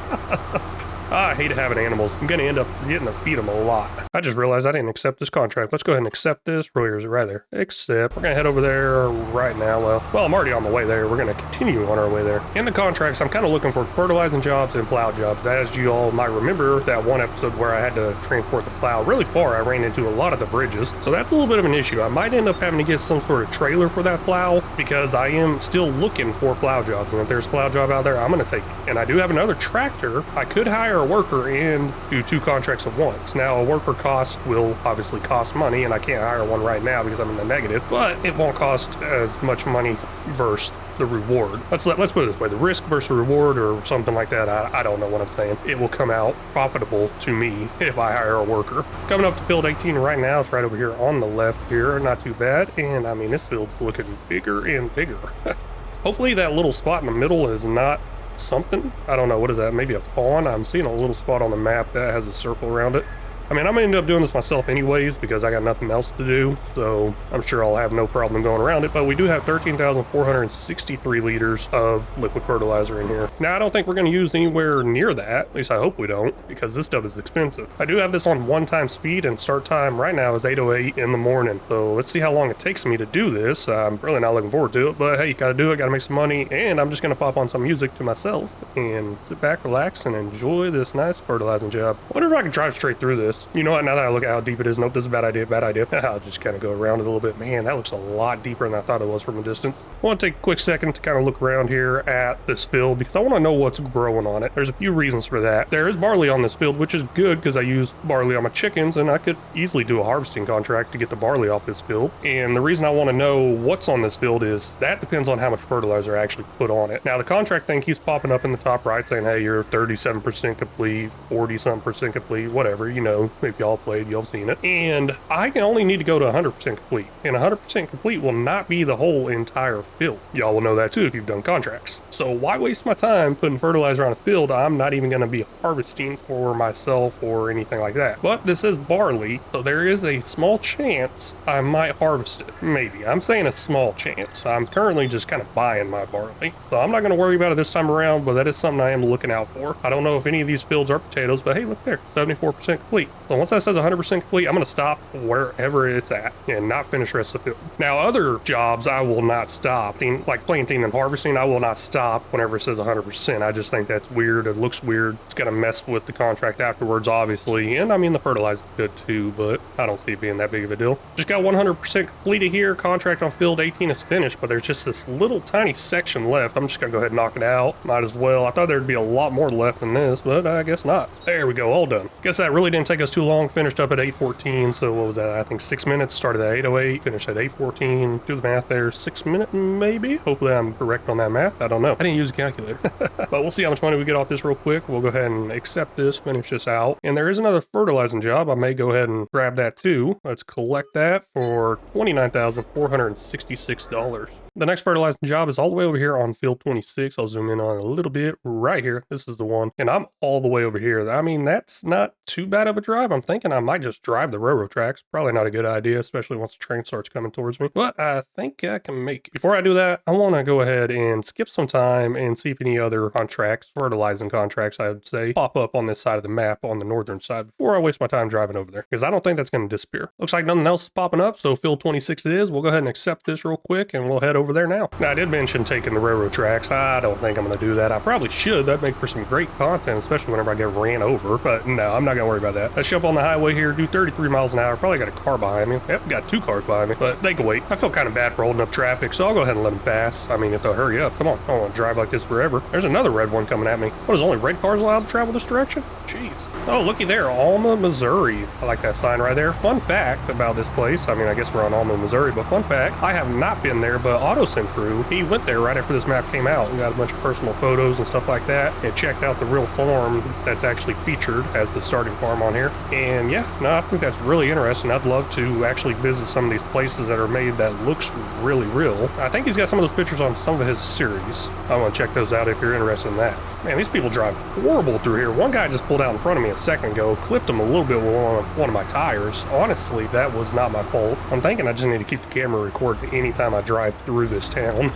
I hate having animals. I'm going to end up forgetting to feed them a lot. I just realized I didn't accept this contract. Let's go ahead and accept this. Where is it? Right there. Accept. We're going to head over there right now. Well, I'm already on the way there. We're going to continue on our way there. In the contracts, I'm kind of looking for fertilizing jobs and plow jobs. As you all might remember, that one episode where I had to transport the plow really far, I ran into a lot of the bridges. So that's a little bit of an issue. I might end up having to get some sort of trailer for that plow because I am still looking for plow jobs. And if there's a plow job out there, I'm going to take it. And I do have another tractor. I could hire a worker and do two contracts at once. Now, a worker cost will obviously cost money, and I can't hire one right now because I'm in the negative, but it won't cost as much money versus the reward. Let's put it this way, the risk versus reward or something like that, I don't know what I'm saying. It will come out profitable to me if I hire a worker. Coming up to Field 18 right now, it's right over here on the left here, not too bad, and I mean, this field's looking bigger and bigger. Hopefully that little spot in the middle is not something. I don't know, what is that? Maybe a pond? I'm seeing a little spot on the map that has a circle around it. I mean, I'm gonna end up doing this myself anyways because I got nothing else to do, so I'm sure I'll have no problem going around it, but we do have 13,463 liters of liquid fertilizer in here. Now, I don't think we're gonna use anywhere near that, at least I hope we don't, because this stuff is expensive. I do have this on one-time speed, and start time right now is 8:08 in the morning, so let's see how long it takes me to do this. I'm really not looking forward to it, but hey, gotta do it, gotta make some money, and I'm just gonna pop on some music to myself and sit back, relax, and enjoy this nice fertilizing job. I wonder if I can drive straight through this. You know what, now that I look at how deep it is, nope, this is a bad idea. I'll just kind of go around it a little bit. Man, that looks a lot deeper than I thought it was from a distance. I want to take a quick second to kind of look around here at this field because I want to know what's growing on it. There's a few reasons for that. There is barley on this field, which is good because I use barley on my chickens, and I could easily do a harvesting contract to get the barley off this field. And the reason I want to know what's on this field is that depends on how much fertilizer I actually put on it. Now, the contract thing keeps popping up in the top right saying, hey, you're 37% complete, 40-something% complete, whatever, you know, 2. If y'all played, y'all seen it. And I can only need to go to 100% complete. And 100% complete will not be the whole entire field. Y'all will know that too if you've done contracts. So why waste my time putting fertilizer on a field I'm not even going to be harvesting for myself or anything like that? But this is barley, so there is a small chance I might harvest it. Maybe. I'm saying a small chance. I'm currently just kind of buying my barley. So I'm not going to worry about it this time around, but that is something I am looking out for. I don't know if any of these fields are potatoes, but hey, look there, 74% complete. So once that says 100% complete, I'm going to stop wherever it's at and not finish the rest of the field. Now, other jobs I will not stop. Like planting and harvesting, I will not stop whenever it says 100%. I just think that's weird. It looks weird. It's going to mess with the contract afterwards, obviously. And I mean, the fertilizer is good too, but I don't see it being that big of a deal. Just got 100% completed here. Contract on field 18 is finished, but there's just this little tiny section left. I'm just going to go ahead and knock it out. Might as well. I thought there'd be a lot more left than this, but I guess not. There we go. All done. Guess that really didn't take us too long. Finished up at 8:14. So what was that? I think 6 minutes. Started at 8:08. Finished at 8:14. Do the math there. 6 minutes maybe. Hopefully I'm correct on that math. I don't know. I didn't use a calculator. But we'll see how much money we get off this real quick. We'll go ahead and accept this, finish this out. And there is another fertilizing job. I may go ahead and grab that too. Let's collect that for $29,466. The next fertilizing job is all the way over here on field 26. I'll zoom in on it a little bit right here. This is the one. And I'm all the way over here. I mean, that's not too bad of a drive. I'm thinking I might just drive the railroad tracks. Probably not a good idea, especially once the train starts coming towards me. But I think I can make it. Before I do that, I want to go ahead and skip some time and see if any other contracts, fertilizing contracts, I would say, pop up on this side of the map on the northern side before I waste my time driving over there. Because I don't think that's going to disappear. Looks like nothing else is popping up, so field 26 it is. We'll go ahead and accept this real quick and we'll head over there now. Now, I did mention taking the railroad tracks. I don't think I'm going to do that. I probably should. That'd make for some great content, especially whenever I get ran over. But no, I'm not going to worry about that. Let's jump on the highway here, do 33 miles an hour. Probably got a car behind me. Yep, got 2 cars behind me, but they can wait. I feel kind of bad for holding up traffic, so I'll go ahead and let them pass. I mean, if they'll hurry up. Come on. I don't want to drive like this forever. There's another red one coming at me. What, is only red cars allowed to travel this direction? Jeez. Oh, looky there. Alma, Missouri. I like that sign right there. Fun fact about this place. I mean, I guess we're on Alma, Missouri, but fun fact, I have not been there, but AutoSim Crew, he went there right after this map came out and got a bunch of personal photos and stuff like that, and checked out the real farm that's actually featured as the starting farm on here. And yeah, no, I think that's really interesting. I'd love to actually visit some of these places that are made that looks really real. I think he's got some of those pictures on some of his series. I want to check those out if you're interested in that. Man, these people drive horrible through here. One guy just pulled out in front of me a second ago, clipped him a little bit with one of my tires. Honestly, that was not my fault. I'm thinking I just need to keep the camera recording anytime I drive through this town.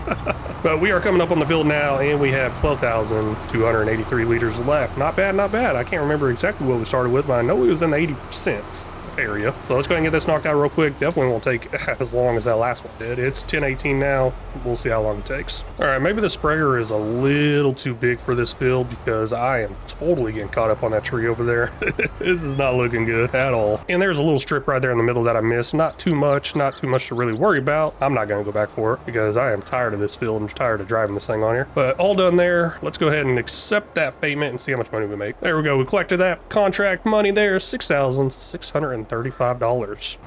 But we are coming up on the field now, and we have 12,283 liters left. Not bad, not bad. I can't remember exactly what we started with, but I know we was in the 80% area. So let's go ahead and get this knocked out real quick. Definitely won't take as long as that last one did. It's 10:18 now. We'll see how long it takes. All right, maybe the sprayer is a little too big for this field because I am totally getting caught up on that tree over there. This is not looking good at all. And there's a little strip right there in the middle that I missed. Not too much to really worry about. I'm not going to go back for it because I am tired of this field. I'm tired of driving this thing on here. But all done there. Let's go ahead and accept that payment and see how much money we make. There we go. We collected that contract money there. $6,635.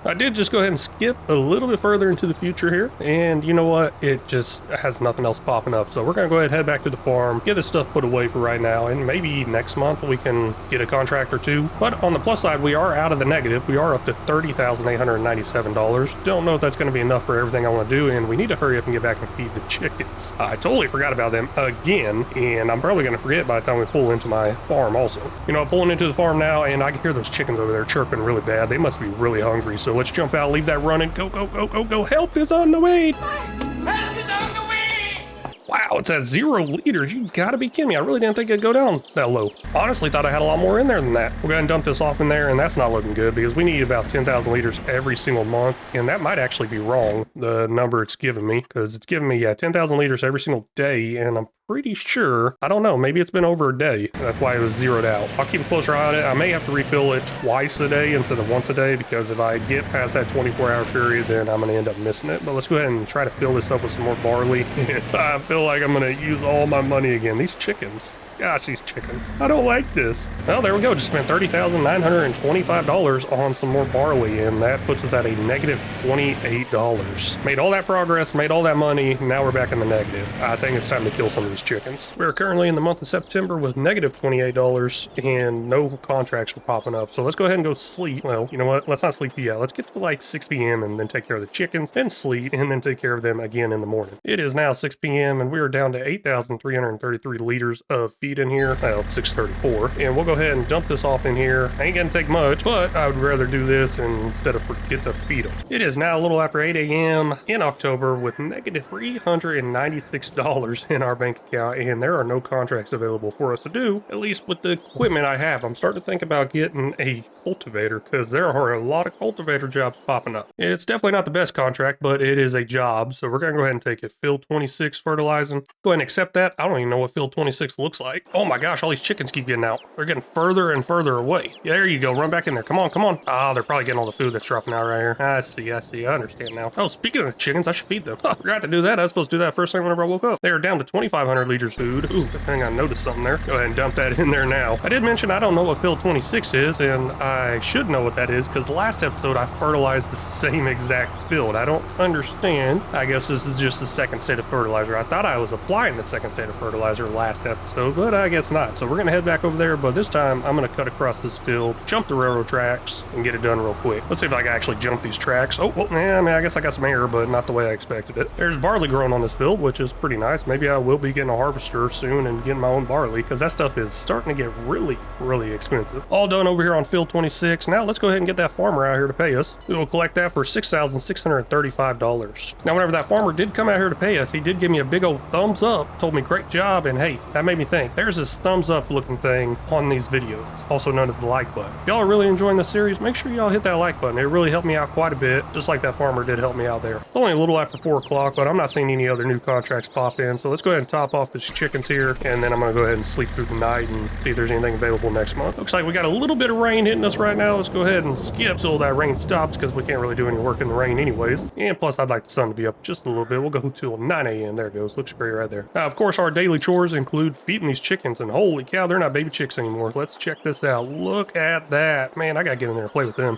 I did just go ahead and skip a little bit further into the future here, and you know what, it just has nothing else popping up, so we're gonna go ahead and head back to the farm, get this stuff put away for right now, and maybe next month we can get a contract or two. But on the plus side, we are out of the negative. We are up to $30,897. Don't know if that's going to be enough for everything I want to do, and we need to hurry up and get back and feed the chickens. I totally forgot about them again, and I'm probably going to forget by the time we pull into my farm also. You know, I'm pulling into the farm now, and I can hear those chickens over there chirping really bad. They must be really hungry, so let's jump out, leave that running. Go, go, go, go, go. Help is on the way. Help is on the way! Wow, it's at 0 liters. You gotta be kidding me. I really didn't think it'd go down that low. Honestly, thought I had a lot more in there than that. We'll go ahead and dump this off in there, and that's not looking good because we need about 10,000 liters every single month, and that might actually be wrong, the number it's giving me, because it's giving me, 10,000 liters every single day, and I'm pretty sure, I don't know, maybe it's been over a day. That's why it was zeroed out. I'll keep a closer eye on it. I may have to refill it twice a day instead of once a day, because if I get past that 24-hour period, then I'm going to end up missing it. But let's go ahead and try to fill this up with some more barley. I feel like I'm going to use all my money again. These chickens. Gosh, these chickens chickens. I don't like this. Well, there we go. Just spent $30,925 on some more barley, and that puts us at a negative $28. Made all that progress, made all that money. Now we're back in the negative. I think it's time to kill some of these chickens. We're currently in the month of September with negative $28, and no contracts are popping up. So let's go ahead and go sleep. Well, you know what? Let's not sleep yet. Let's get to like 6 p.m. and then take care of the chickens, then sleep, and then take care of them again in the morning. It is now 6 p.m. and we are down to 8,333 liters of feed in here. Well, 634. And we'll go ahead and dump this off in here. Ain't gonna take much, but I would rather do this instead of forget to feed them. It is now a little after 8 a.m. in October with negative $396 in our bank account, and there are no contracts available for us to do, at least with the equipment I have. I'm starting to think about getting a cultivator because there are a lot of cultivator jobs popping up. It's definitely not the best contract, but it is a job, so we're gonna go ahead and take it. Field 26 fertilizing. Go ahead and accept that. I don't even know what field 26 looks like. Oh my gosh, all these chickens keep getting out. They're getting further and further away. Yeah, there you go. Run back in there. Come on, come on. Ah, they're probably getting all the food that's dropping out right here. I see. I understand now. Oh, speaking of chickens, I should feed them. I forgot to do that. I was supposed to do that first thing whenever I woke up. They are down to 2,500 liters food. Ooh, I think I noticed something there. Go ahead and dump that in there now. I did mention I don't know what field 26 is, and I should know what that is because last episode I fertilized the same exact field. I don't understand. I guess this is just the second state of fertilizer. I thought I was applying the second state of fertilizer last episode, but I guess not. So we're going to head back over there, but this time I'm going to cut across this field, jump the railroad tracks, and get it done real quick. Let's see if I can actually jump these tracks. Oh, well, yeah, I mean, I guess I got some air, but not the way I expected it. There's barley growing on this field, which is pretty nice. Maybe I will be getting a harvester soon and getting my own barley, because that stuff is starting to get really, really expensive. All done over here on field 26. Now let's go ahead and get that farmer out here to pay us. We will collect that for $6,635. Now, whenever that farmer did come out here to pay us, he did give me a big old thumbs up, told me great job, and hey, that made me think. There's this thumbs up looking thing on these videos, also known as the like button. If y'all are really enjoying the series, make sure y'all hit that like button. It really helped me out quite a bit, just like that farmer did help me out there. It's only a little after 4 o'clock, but I'm not seeing any other new contracts pop in, so let's go ahead and top off these chickens here, and then I'm gonna go ahead and sleep through the night and see if there's anything available next month. Looks like we got a little bit of rain hitting us right now. Let's go ahead and skip till that rain stops, because we can't really do any work in the rain anyways. And plus, I'd like the sun to be up just a little bit. We'll go till 9 a.m. There it goes. Looks great right there. Now, of course, our daily chores include feeding these chickens, and holy cow, they're not baby chicks anymore. Let's check this out. Look at that. Man, I gotta get in there and play with them.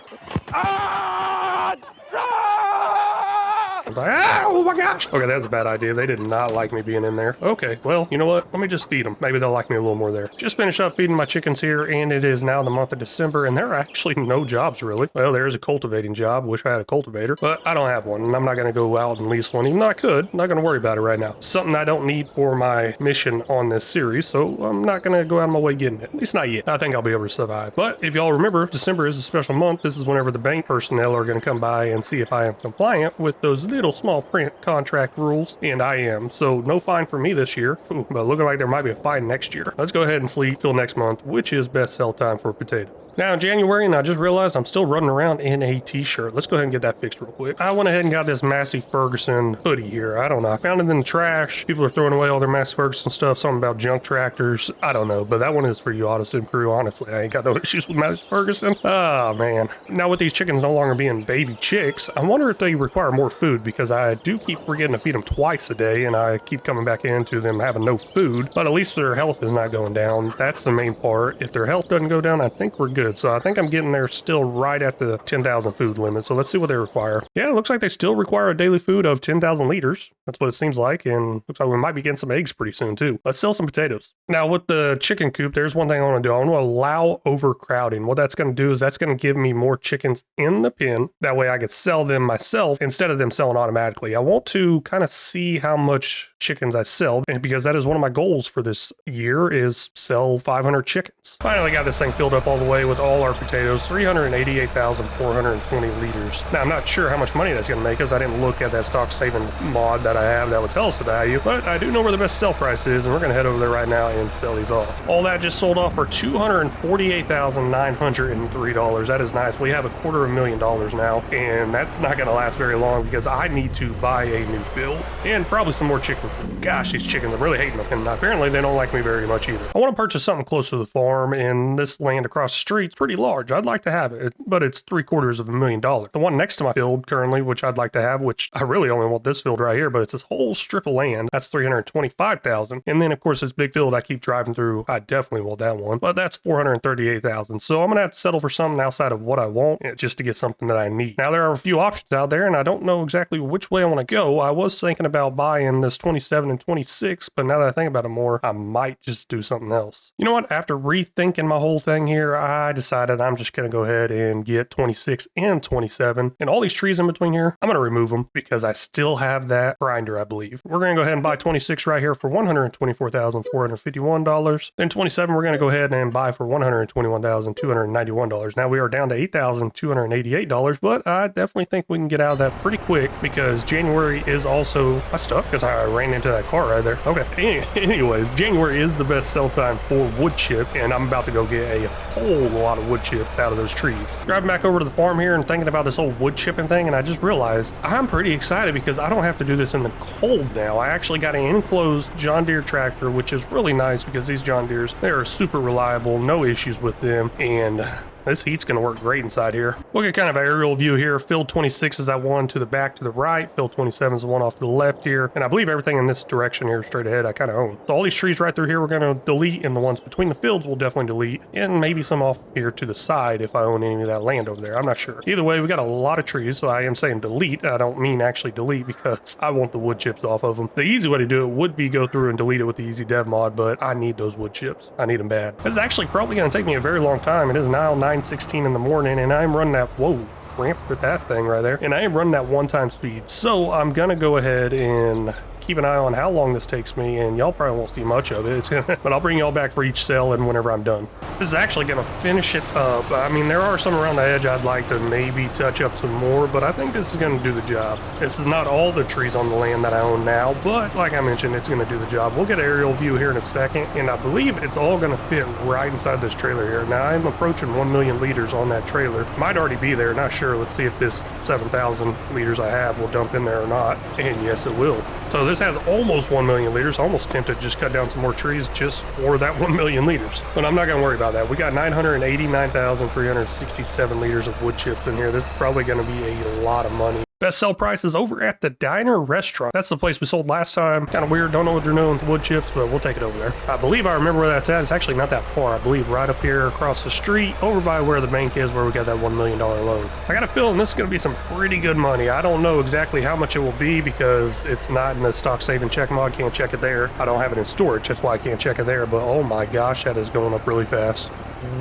Oh my gosh. Okay, that was a bad idea. They did not like me being in there. Okay, well, you know what? Let me just feed them. Maybe they'll like me a little more there. Just finished up feeding my chickens here, and it is now the month of December, and there are actually no jobs really. Well, there is a cultivating job. Wish I had a cultivator, but I don't have one, and I'm not going to go out and lease one, even though I could. I'm not going to worry about it right now. Something I don't need for my mission on this series, so I'm not going to go out of my way getting it. At least not yet. I think I'll be able to survive. But if y'all remember, December is a special month. This is whenever the bank personnel are going to come by and see if I am compliant with those little small print contract rules, and I am. So no fine for me this year. Ooh, but looking like there might be a fine next year. Let's go ahead and sleep till next month, which is best sell time for potatoes. Now in January, and I just realized I'm still running around in a t-shirt. Let's go ahead and get that fixed real quick. I went ahead and got this Massey Ferguson hoodie here. I don't know. I found it in the trash. People are throwing away all their Massey Ferguson stuff. Something about junk tractors. I don't know, but that one is for you auto sim crew. Honestly, I ain't got no issues with Massey Ferguson. Oh man. Now with these chickens no longer being baby chicks, I wonder if they require more food, because I do keep forgetting to feed them twice a day, and I keep coming back into them having no food. But at least their health is not going down. That's the main part. If their health doesn't go down, I think we're good. So I think I'm getting there still right at the 10,000 food limit. So let's see what they require. Yeah, it looks like they still require a daily food of 10,000 liters. That's what it seems like. And looks like we might be getting some eggs pretty soon too. Let's sell some potatoes. Now with the chicken coop, there's one thing I want to do. I want to allow overcrowding. What that's going to do is that's going to give me more chickens in the pen. That way I could sell them myself instead of them selling automatically. I want to kind of see how much chickens I sell, and because that is one of my goals for this year, is sell 500 chickens. Finally got this thing filled up all the way with all our potatoes, 388,420 liters. Now I'm not sure how much money that's going to make us. I didn't look at that stock saving mod that I have that would tell us the value, but I do know where the best sell price is, and we're going to head over there right now and sell these off. All that just sold off for $248,903. That is nice. We have $250,000 now, and that's not going to last very long because I need to buy a new field and probably some more chicken Gosh, these chickens, I'm really hating them. And apparently they don't like me very much either. I want to purchase something close to the farm, and this land across the street's pretty large. I'd like to have it, but it's $750,000. The one next to my field currently, which I'd like to have, which I really only want this field right here, but it's this whole strip of land. That's $325,000. And then of course this big field I keep driving through, I definitely want that one, but that's $438,000. So I'm gonna have to settle for something outside of what I want just to get something that I need. Now there are a few options out there, and I don't know exactly which way I want to go. I was thinking about buying this 27 and 26, but now that I think about it more, I might just do something else. You know what? After rethinking my whole thing here, I decided I'm just gonna go ahead and get 26 and 27, and all these trees in between here, I'm gonna remove them because I still have that grinder, I believe. We're gonna go ahead and buy 26 right here for $124,451. Then 27 we're gonna go ahead and buy for $121,291. Now we are down to $8,288, but I definitely think we can get out of that pretty quick because January is also... I stuck because I ran into that car right there. Okay, anyways, January is the best sell time for wood chip, and I'm about to go get a whole lot of wood chips out of those trees. Driving back over to the farm here and thinking about this whole wood chipping thing, and I just realized I'm pretty excited because I don't have to do this in the cold now. I actually got an enclosed John Deere tractor, which is really nice because these John Deeres, they are super reliable, no issues with them, and this heat's going to work great inside here. Look at kind of an aerial view here. Field 26 is that one to the back to the right. Field 27 is the one off to the left here. And I believe everything in this direction here straight ahead I kind of own. So all these trees right through here we're going to delete, and the ones between the fields we'll definitely delete. And maybe some off here to the side if I own any of that land over there. I'm not sure. Either way, we got a lot of trees, so I am saying delete. I don't mean actually delete because I want the wood chips off of them. The easy way to do it would be go through and delete it with the easy dev mod, but I need those wood chips. I need them bad. This is actually probably going to take me a very long time. It is now 9:16 in the morning, and I'm running that, whoa, ramp with that thing right there, and I am running that one-time speed. So I'm gonna go ahead and keep an eye on how long this takes me, and y'all probably won't see much of it. But I'll bring y'all back for each cell and whenever I'm done. This is actually gonna finish it up. I mean, there are some around the edge I'd like to maybe touch up some more, but I think this is gonna do the job. This is not all the trees on the land that I own now, but like I mentioned, it's gonna do the job. We'll get an aerial view here in a second, and I believe it's all gonna fit right inside this trailer here. Now I'm approaching 1 million liters on that trailer. Might already be there, not sure. Let's see if this 7,000 liters I have will dump in there or not, and yes it will. So this has almost 1 million liters. Almost tempted to just cut down some more trees just for that 1 million liters. But I'm not going to worry about that. We got 989,367 liters of wood chips in here. This is probably going to be a lot of money. Best sell price is over at the Diner Restaurant. That's the place we sold last time. Kind of weird, don't know what they're doing with wood chips, but we'll take it over there. I believe I remember where that's at. It's actually not that far. I believe right up here across the street, over by where the bank is, where we got that $1 million loan. I got a feeling this is going to be some pretty good money. I don't know exactly how much it will be because it's not in the stock save and check mod. Can't check it there. I don't have it in storage. That's why I can't check it there, but oh my gosh, that is going up really fast.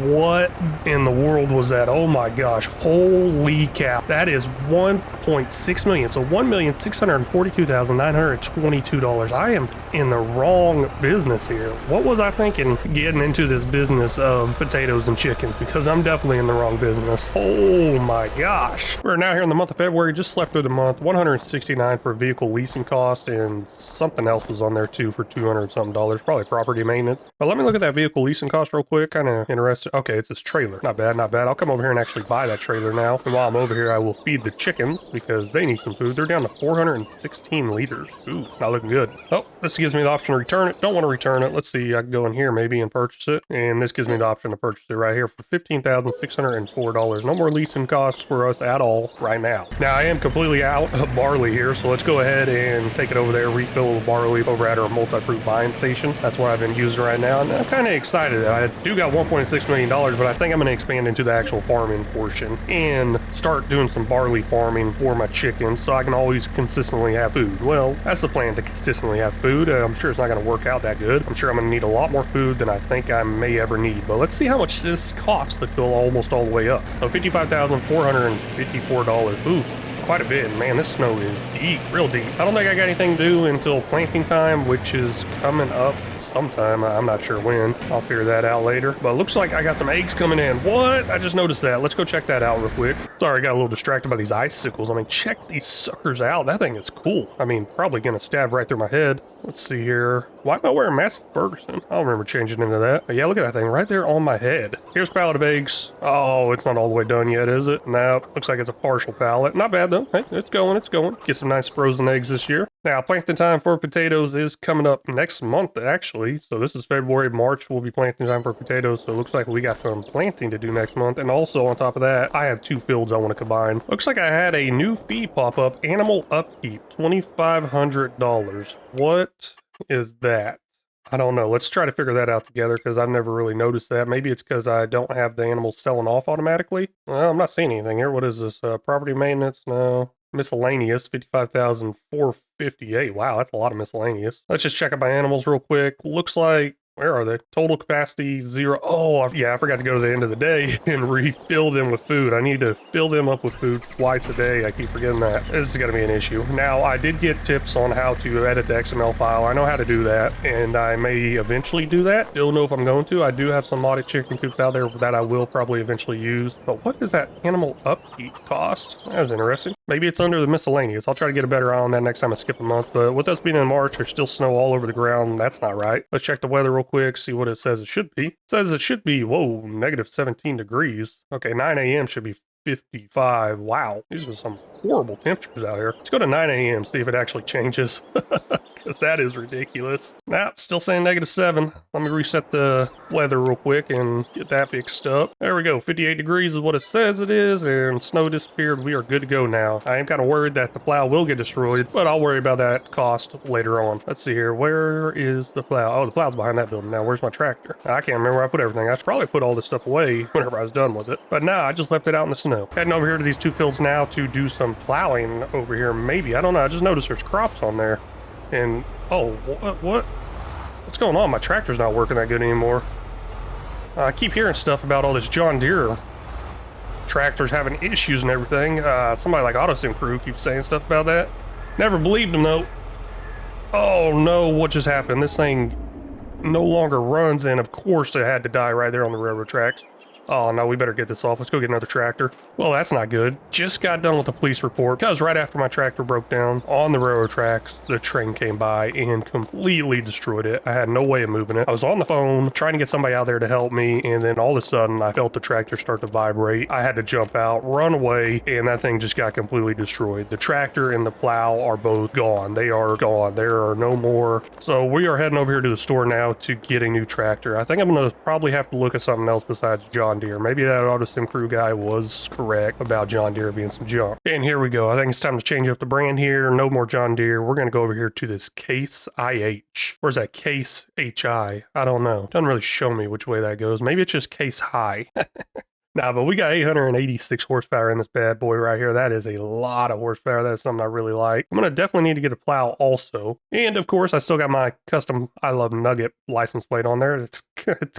What in the world was that? Oh my gosh, holy cow. That is 1.6 million. So $1,642,922. I am in the wrong business here. What was I thinking getting into this business of potatoes and chickens? Because I'm definitely in the wrong business. Oh my gosh. We're now here in the month of February, just slept through the month. $169 for vehicle leasing cost, and something else was on there too for $200 something, probably property maintenance. But let me look at that vehicle leasing cost real quick. Kind of interesting. Okay, it's this trailer. Not bad, not bad. I'll come over here and actually buy that trailer now. And while I'm over here, I will feed the chickens because they need some food. They're down to 416 liters. Ooh, not looking good. Oh, this gives me the option to return it. Don't want to return it. Let's see. I can go in here maybe and purchase it. And this gives me the option to purchase it right here for $15,604. No more leasing costs for us at all right now. Now, I am completely out of barley here, so let's go ahead and take it over there, refill the barley over at our multi-fruit buying station. That's what I've been using right now, and I'm kind of excited. I do got $1.6 million, but I think I'm going to expand into the actual farming portion and start doing some barley farming for my chickens so I can always consistently have food. Well, that's the plan, to consistently have food. I'm sure it's not going to work out that good. I'm sure I'm going to need a lot more food than I think I may ever need, but let's see how much this costs to fill almost all the way up. So $55,454. Ooh, quite a bit. Man, this snow is deep, real deep. I don't think I got anything to do until planting time, which is coming up sometime. I'm not sure when. I'll figure that out later. But it looks like I got some eggs coming in. What? I just noticed that. Let's go check that out real quick. Sorry, I got a little distracted by these icicles. I mean, check these suckers out. That thing is cool. I mean, probably gonna stab right through my head. Let's see here. Why am I wearing Massey Ferguson? I don't remember changing into that. But yeah, look at that thing right there on my head. Here's a pallet of eggs. Oh, it's not all the way done yet, is it? No, looks like it's a partial pallet. Not bad though. Hey, it's going, it's going. Get some nice frozen eggs this year. Now, planting time for potatoes is coming up next month, actually. So this is February, March will be planting time for potatoes. So it looks like we got some planting to do next month. And also on top of that, I have two fields I want to combine. Looks like I had a new fee pop up, animal upkeep, $2,500. What is that? I don't know. Let's try to figure that out together because I've never really noticed that. Maybe it's because I don't have the animals selling off automatically. Well, I'm not seeing anything here. What is this? Property maintenance? No. Miscellaneous, 55,458. Wow, that's a lot of miscellaneous. Let's just check out my animals real quick. Looks like, where are they? Total capacity 0. Oh, yeah, I forgot to go to the end of the day and refill them with food. I need to fill them up with food twice a day. I keep forgetting that. This is going to be an issue. Now, I did get tips on how to edit the XML file. I know how to do that, and I may eventually do that. Don't know if I'm going to. I do have some modded chicken coops out there that I will probably eventually use. But what is that animal upkeep cost? That was interesting. Maybe it's under the miscellaneous. I'll try to get a better eye on that next time I skip a month. But with us being in March, there's still snow all over the ground. That's not right. Let's check the weather real quick, see what it says it should be. It says it should be, whoa, negative 17 degrees. Okay, 9 a.m. should be 55. Wow, these are some horrible temperatures out here. Let's go to 9 a.m. see if it actually changes. Because that is ridiculous. Nah, still saying negative 7. Let me reset the weather real quick and get that fixed up. There we go. 58 degrees is what it says it is, and snow disappeared. We are good to go now. I am kind of worried that the plow will get destroyed, but I'll worry about that cost later on. Let's see here. Where is the plow? Oh, the plow's behind that building now. Where's my tractor? I can't remember where I put everything. I should probably put all this stuff away whenever I was done with it. But nah, I just left it out in the snow. Heading over here to these two fields now to do some plowing over here. Maybe. I don't know. I just noticed there's crops on there. And, oh, what's going on? My tractor's not working that good anymore. I keep hearing stuff about all this John Deere tractors having issues and everything. Somebody like AutoSim Crew keeps saying stuff about that. Never believed them, though. Oh, no, what just happened? This thing no longer runs, and of course it had to die right there on the railroad tracks. Oh, no, we better get this off. Let's go get another tractor. Well, that's not good. Just got done with a police report because right after my tractor broke down on the railroad tracks, the train came by and completely destroyed it. I had no way of moving it. I was on the phone trying to get somebody out there to help me, and then all of a sudden, I felt the tractor start to vibrate. I had to jump out, run away, and that thing just got completely destroyed. The tractor and the plow are both gone. They are gone. There are no more. So we are heading over here to the store now to get a new tractor. I think I'm going to probably have to look at something else besides John Deere. Maybe that AutoSim Crew guy was correct about John Deere being some junk. And here we go. I think it's time to change up the brand here. No more John Deere. We're going to go over here to this Case IH. Where's that Case HI? I don't know. Doesn't really show me which way that goes. Maybe it's just Case High. Nah, but we got 886 horsepower in this bad boy right here. That is a lot of horsepower. That's something I really like. I'm going to definitely need to get a plow also. And of course, I still got my custom I Love Nugget license plate on there. It's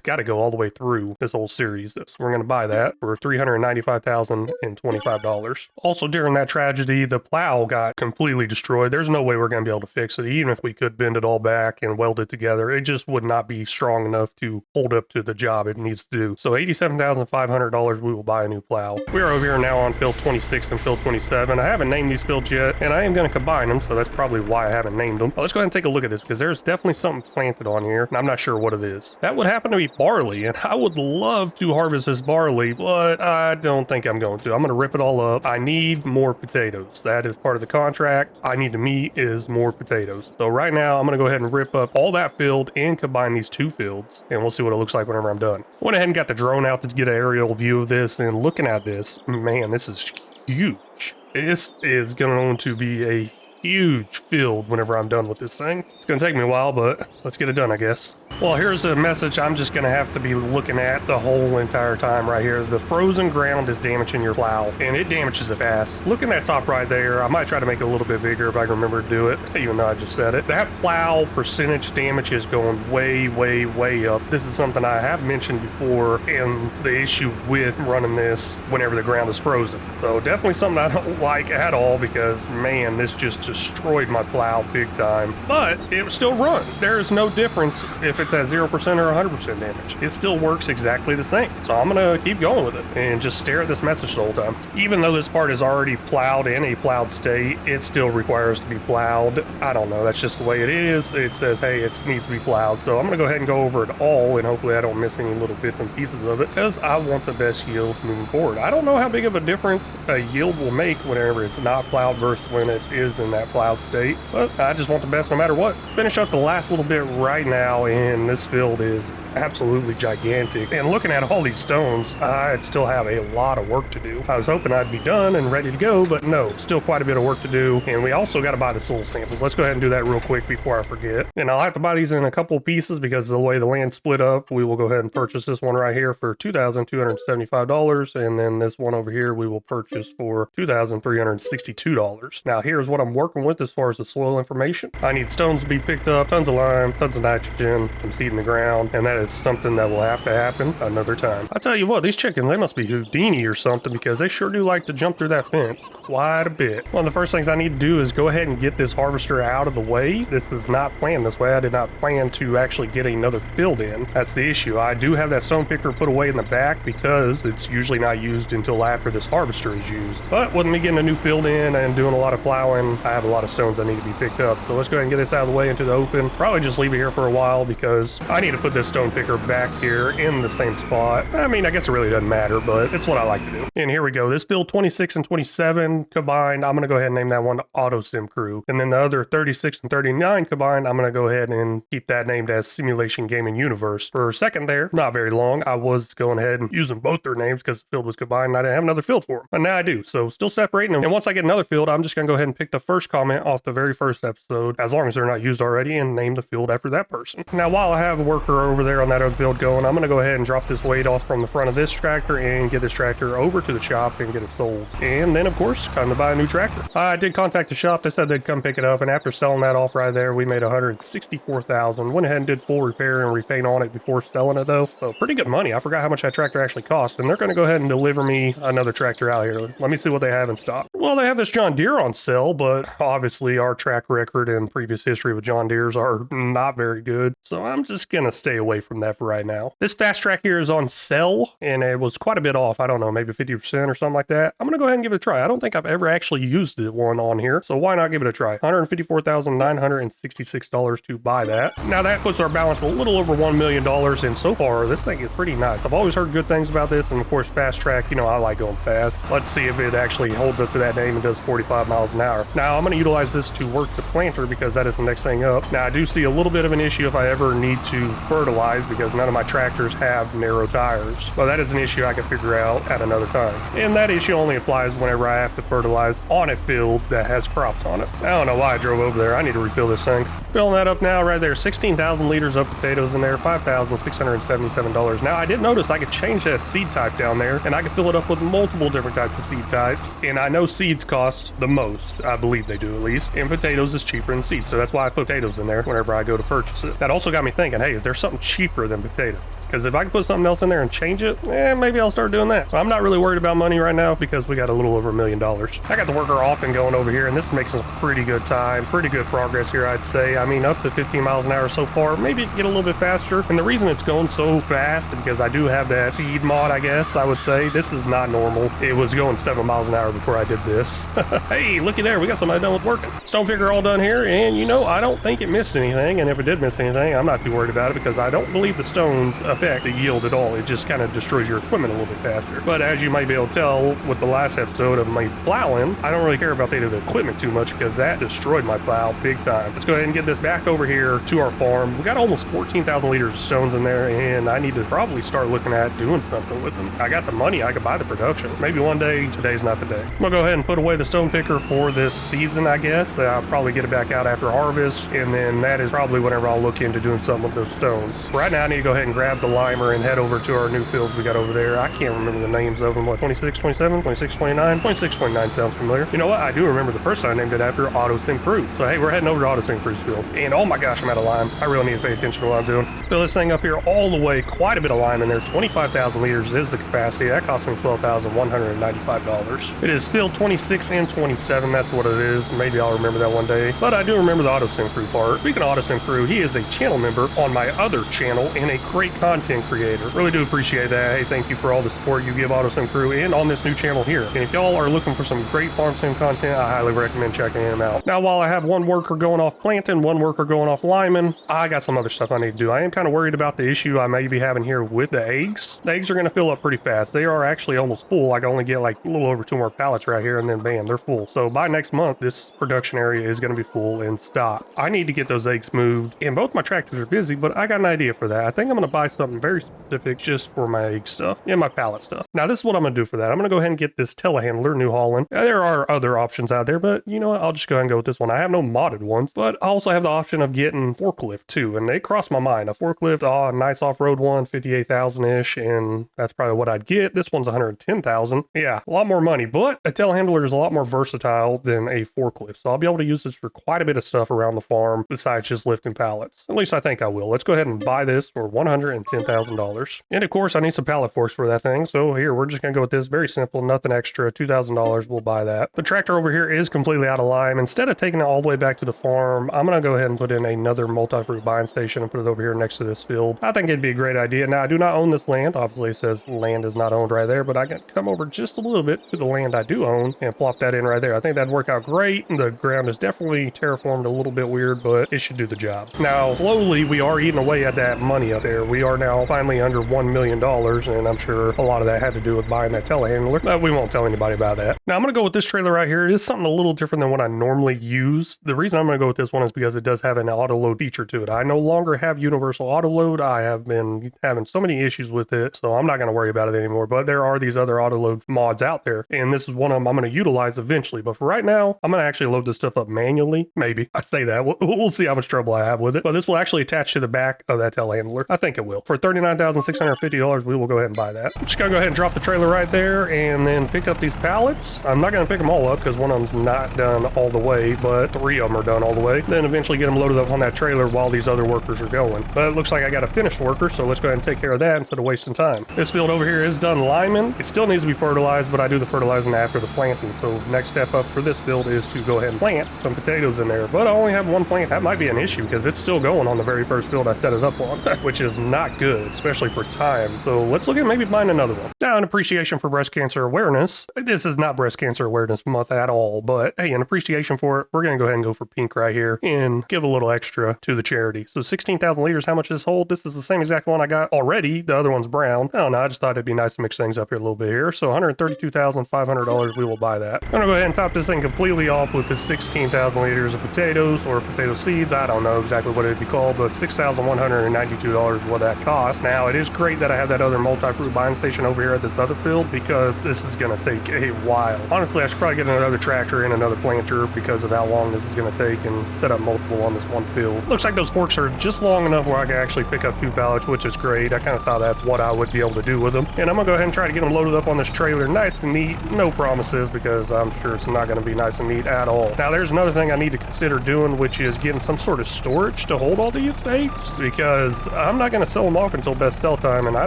got to go all the way through this whole series. We're going to buy that for $395,025. Also, during that tragedy, the plow got completely destroyed. There's no way we're going to be able to fix it. Even if we could bend it all back and weld it together, it just would not be strong enough to hold up to the job it needs to do. So $87,500. We will buy a new plow. We are over here now on field 26 and field 27. I haven't named these fields yet, and I am going to combine them, so that's probably why I haven't named them. But let's go ahead and take a look at this, because there's definitely something planted on here, and I'm not sure what it is. That would happen to be barley, and I would love to harvest this barley, but I don't think I'm going to. I'm going to rip it all up. I need more potatoes. That is part of the contract. I need to meet is more potatoes. So right now, I'm going to go ahead and rip up all that field and combine these two fields, and we'll see what it looks like whenever I'm done. I went ahead and got the drone out to get an aerial view of this, and looking at this, man, this is huge. This is going to be a huge field whenever I'm done with this thing. It's going to take me a while, but let's get it done, I guess. Well, here's a message I'm just going to have to be looking at the whole entire time right here. The frozen ground is damaging your plow, and it damages it fast. Look in that top right there. I might try to make it a little bit bigger if I can remember to do it, even though I just said it. That plow percentage damage is going way, way, way up. This is something I have mentioned before, and the issue with running this whenever the ground is frozen. So definitely something I don't like at all, because, man, this just destroyed my plow big time. But it will still run. There is no difference if it's at 0% or 100% damage. It still works exactly the same. So I'm gonna keep going with it and just stare at this message the whole time. Even though this part is already plowed in a plowed state, it still requires to be plowed. I don't know, that's just the way it is. It says, hey, it needs to be plowed. So I'm gonna go ahead and go over it all, and hopefully I don't miss any little bits and pieces of it, because I want the best yields moving forward. I don't know how big of a difference a yield will make whenever it's not plowed versus when it is in that plowed state, but I just want the best no matter what. Finish up the last little bit right now, and this field is absolutely gigantic. And looking at all these stones, I'd still have a lot of work to do. I was hoping I'd be done and ready to go, but no, still quite a bit of work to do. And we also got to buy the soil samples. Let's go ahead and do that real quick before I forget. And I'll have to buy these in a couple pieces because of the way the land split up. We will go ahead and purchase this one right here for $2,275, and then this one over here we will purchase for $2,362. Now here's what I'm working with as far as the soil information. I need stones to be picked up, tons of lime, tons of nitrogen, some seed in the ground, and that is something that will have to happen another time. I tell you what, these chickens, they must be Houdini or something because they sure do like to jump through that fence quite a bit. One of the first things I need to do is go ahead and get this harvester out of the way. This is not planned this way. I did not plan to actually get another field in. That's the issue. I do have that stone picker put away in the back because it's usually not used until after this harvester is used. But with me getting a new field in and doing a lot of plowing, I have a lot of stones that need to be picked up. So let's go ahead and get this out of the way into the open. Probably just leave it here for a while because I need to put this stone picker back here in the same spot. I mean, I guess it really doesn't matter, but it's what I like to do. And here we go. This field 26 and 27 combined, I'm going to go ahead and name that one Auto Sim Crew. And then the other 36 and 39 combined, I'm going to go ahead and keep that named as Simulation Gaming Universe. For a second there, not very long, I was going ahead and using both their names because the field was combined and I didn't have another field for them. But now I do. So still separating them. And once I get another field, I'm just going to go ahead and pick the first comment off the very first episode, as long as they're not used already, and name the field after that person. Now, while I have a worker over there on that other field going, I'm going to go ahead and drop this weight off from the front of this tractor and get this tractor over to the shop and get it sold. And then, of course, time to buy a new tractor. I did contact the shop. They said they'd come pick it up. And after selling that off right there, we made $164,000. Went ahead and did full repair and repaint on it before selling it, though. So pretty good money. I forgot how much that tractor actually cost. And they're going to go ahead and deliver me another tractor out here. Let me see what they have in stock. Well, they have this John Deere on sale, but obviously our track record and previous history with John Deere's are not very good. So I'm just going to stay away from that for right now. This fast track here is on sale, and it was quite a bit off. I don't know, maybe 50% or something like that. I'm going to go ahead and give it a try. I don't think I've ever actually used it one on here, so why not give it a try? $154,966 to buy that. Now that puts our balance a little over $1 million, and so far this thing is pretty nice. I've always heard good things about this, and of course fast track, you know, I like going fast. Let's see if it actually holds up to that name and does 45 miles an hour. Now I'm going to utilize this to work the planter because that is the next thing up. Now I do see a little bit of an issue if I ever need to fertilize because none of my tractors have narrow tires. Well, that is an issue I can figure out at another time. And that issue only applies whenever I have to fertilize on a field that has crops on it. I don't know why I drove over there. I need to refill this thing. Filling that up now right there. 16,000 liters of potatoes in there. $5,677. Now I did notice I could change that seed type down there and I could fill it up with multiple different types of seed types. And I know seeds cost the most. I believe they do at least. And potatoes is cheaper than seeds. So that's why I put potatoes in there whenever I go to purchase it. That also got me thinking, hey, is there something cheaper than potatoes? Because if I can put something else in there and change it, maybe I'll start doing that. But I'm not really worried about money right now because we got a little over $1 million. I got the worker off and going over here, and this is making some pretty good time, pretty good progress here, I'd say. I mean, up to 15 miles an hour so far. Maybe it can get a little bit faster. And the reason it's going so fast is because I do have that speed mod, I guess I would say. This is not normal. It was going 7 miles an hour before I did this. Hey, looky there. We got somebody done with working. Stone picker all done here, and you know, I don't think it missed anything. And if it did miss anything, I'm not too worried about it because I don't believe the stones affect the yield at all. It just kind of destroys your equipment a little bit faster. But as you might be able to tell with the last episode of my plowing, I don't really care about the equipment too much because that destroyed my plow big time. Let's go ahead and get this back over here to our farm. We got almost 14,000 liters of stones in there, and I need to probably start looking at doing something with them. I got the money, I could buy the production. Maybe one day, today's not the day. I'm gonna go ahead and put away the stone picker for this season, I guess. I'll probably get it back out after harvest, and then that is probably whenever I'll look into doing something with those stones. Right now I need to go ahead and grab the limer and head over to our new fields we got over there. I can't remember the names of them. What, 26, 27, 26, 29? 26, 29 sounds familiar. You know what? I do remember the person I named it after, Auto Sim Crew. So hey, we're heading over to Auto Sim Crew's field. And oh my gosh, I'm out of lime. I really need to pay attention to what I'm doing. Fill this thing up here all the way, quite a bit of lime in there. 25,000 liters is the capacity. That cost me $12,195. It is filled 26 and 27. That's what it is. Maybe I'll remember that one day. But I do remember the Auto Sim Crew part. Speaking of Auto Sim Crew, he is a channel member on my other channel and a great content creator. Really do appreciate that. Hey, thank you for all the support you give Auto Sim Crew and on this new channel here. And if y'all are looking for some great farm sim content, I highly recommend checking him out. Now, while I have one worker going off planting, one worker going off liming, I got some other stuff I need to do. I am kind of worried about the issue I may be having here with the eggs. The eggs are going to fill up pretty fast. They are actually almost full. I can only get like a little over 2 more pallets right here, and then bam, they're full. So by next month, this production area is going to be full and stocked. I need to get those eggs moved, and both my tractors are busy, but I got an idea for that. I think I'm going to buy something very specific just for my egg stuff and my pallet stuff. Now, this is what I'm going to do for that. I'm going to go ahead and get this telehandler, New Holland. There are other options out there, but you know what? I'll just go ahead and go with this one. I have no modded ones, but I also have the option of getting forklift too, and they crossed my mind. A forklift, a nice off-road one, 58,000-ish, and that's probably what I'd get. This one's 110,000. Yeah, a lot more money, but a telehandler is a lot more versatile than a forklift, so I'll be able to use this for quite a bit of stuff around the farm besides just lifting pallets. At least I think I will. Let's go ahead and buy this for $110,000. And of course, I need some pallet forks for that thing, so here, we're just gonna go with this. Very simple, nothing extra, $2,000, we'll buy that. The tractor over here is completely out of line. Instead of taking it all the way back to the farm, I'm gonna go ahead and put in another multi-fruit buying station and put it over here next to this field. I think it'd be a great idea. Now, I do not own this land. Obviously, it says land is not owned right there, but I can come over just a little bit to the land I do own and plop that in right there. I think that'd work out great. The ground is definitely terraformed a little bit weird, but it should do the job. Now, slowly, we are eating away at that money up there. We are now finally under $1 million, and I'm sure a lot of that had to do with buying that telehandler, but we won't tell anybody about that. Now, I'm going to go with this trailer right here. It is something a little different than what I normally use. The reason I'm going to go with this one is because it does have an auto load feature to it. I no longer have universal auto load. I have been having so many issues with it, so I'm not going to worry about it anymore, but there are these other auto load mods out there, and this is one of them I'm going to utilize eventually. But for right now, I'm going to actually load this stuff up manually. Maybe. I say that. We'll see how much trouble I have with it, but this will actually attach to the back of that telehandler. I think it will. For $39,650, we will go ahead and buy that. I'm just going to go ahead and drop the trailer right there and then pick up these pallets. I'm not going to pick them all up because one of them's not done all the way, but 3 of them are done all the way. Then eventually get them loaded up on that trailer while these other workers are going. But it looks like I got a finished worker, so let's go ahead and take care of that instead of wasting time. This field over here is done liming. It still needs to be fertilized, but I do the fertilizing after the planting. So next step up for this field is to go ahead and plant some potatoes in there. But I only have one plant. That might be an issue because it's still going on the very first field I set it up on, which is not good, especially for time. So let's look at maybe buying another one. Now, in appreciation for breast cancer awareness, this is not breast cancer awareness month at all, but hey, in appreciation for it, we're going to go ahead and go for pink right here and give a little extra to the charity. So 16,000 liters, how much does this hold? This is the same exact one I got already. The other one's brown. I don't know, I just thought it'd be nice to mix things up here a little bit here. So $132,500, we will buy that. I'm going to go ahead and top this thing completely off with the 16,000 liters of potatoes or potato seeds. I don't know exactly what it'd be called, but $6,192 is what that costs. Now, it is great that I have that other multi-fruit buying station over here at this other field because this is going to take a while. Honestly, I should probably get another tractor and another planter because of how long this is going to take and set up multiple on this one field. Looks like those forks are just long enough where I can actually pick up 2 pallets, which is great. I kind of thought that's what I would be able to do with them. And I'm going to go ahead and try to get them loaded up on this trailer nice and neat. No promises because I'm sure it's not going to be nice and neat at all. Now, there's another thing I need to consider doing, which is getting some sort of storage to hold all these eggs because I'm not going to sell them off until best sell time, and I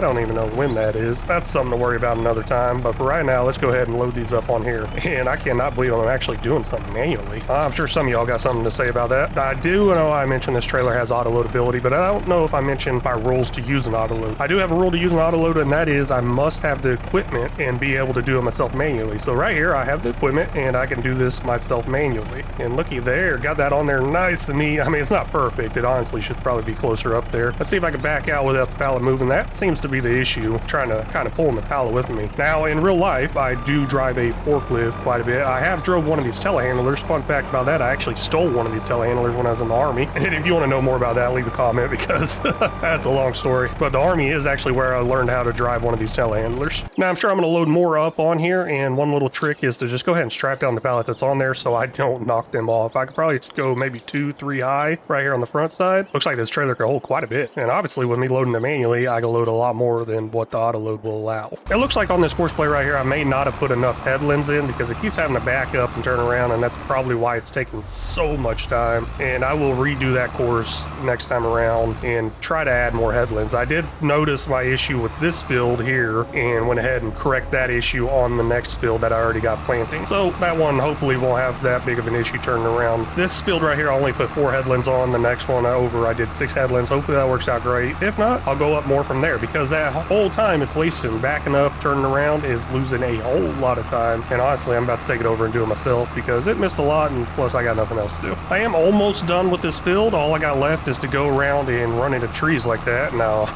don't even know when that is. That's something to worry about another time, but for right now, let's go ahead and load these up on here. And I cannot believe I'm actually doing something manually. I'm sure some of y'all got something to say about that. I do know I mentioned this trailer has auto load ability, but I don't know if I mentioned my rules to use an auto load. I do have a rule to use an auto load, and that is I must have the equipment and be able to do it myself manually. So right here, I have the equipment, and I can do this myself manually. And looky there, got that on there nice and neat. I mean, it's not perfect. It honestly should probably be closer up there. Let's see if I can back out without the pallet moving. That seems to be the issue, trying to kind of pulling the pallet with me. Now, in real life, I do drive a forklift quite a bit. I have drove one of these telehandlers. Fun fact about that, I actually stole one of these telehandlers when I was in the Army. And if you want to know more about that, leave a comment because that's a long story. But the Army is actually where I learned how to drive one of these telehandlers. Now, I'm sure I'm going to load more up on here, and one little trick is to just go ahead and strap down the pallet that's on there so I don't knock them off. I could probably go maybe 2, 3 high right here on the front side. Looks like this trailer can hold quite a bit. And obviously, with me loading it manually, I can load a lot more than what the auto load will allow. It looks like on this Horseplay right here, I may not have put enough headlands in because it keeps having to back up and turn around, and that's probably why it's taking so much time. And I will redo that course next time around and try to add more headlands. I did notice my issue with this field here and went ahead and correct that issue on the next field that I already got planting. So that one hopefully won't have that big of an issue turning around. This field right here, I only put 4 headlands on. The next one over, I did 6 headlands. Hopefully that works out great. If not, I'll go up more from there because that whole time it's wasting. Backing up, turning around is losing a whole lot of time. And honestly, I'm about to take it over and do it myself because it missed a lot, and plus I got nothing else to do. I am almost done with this field. All I got left is to go around and run into trees like that. Now,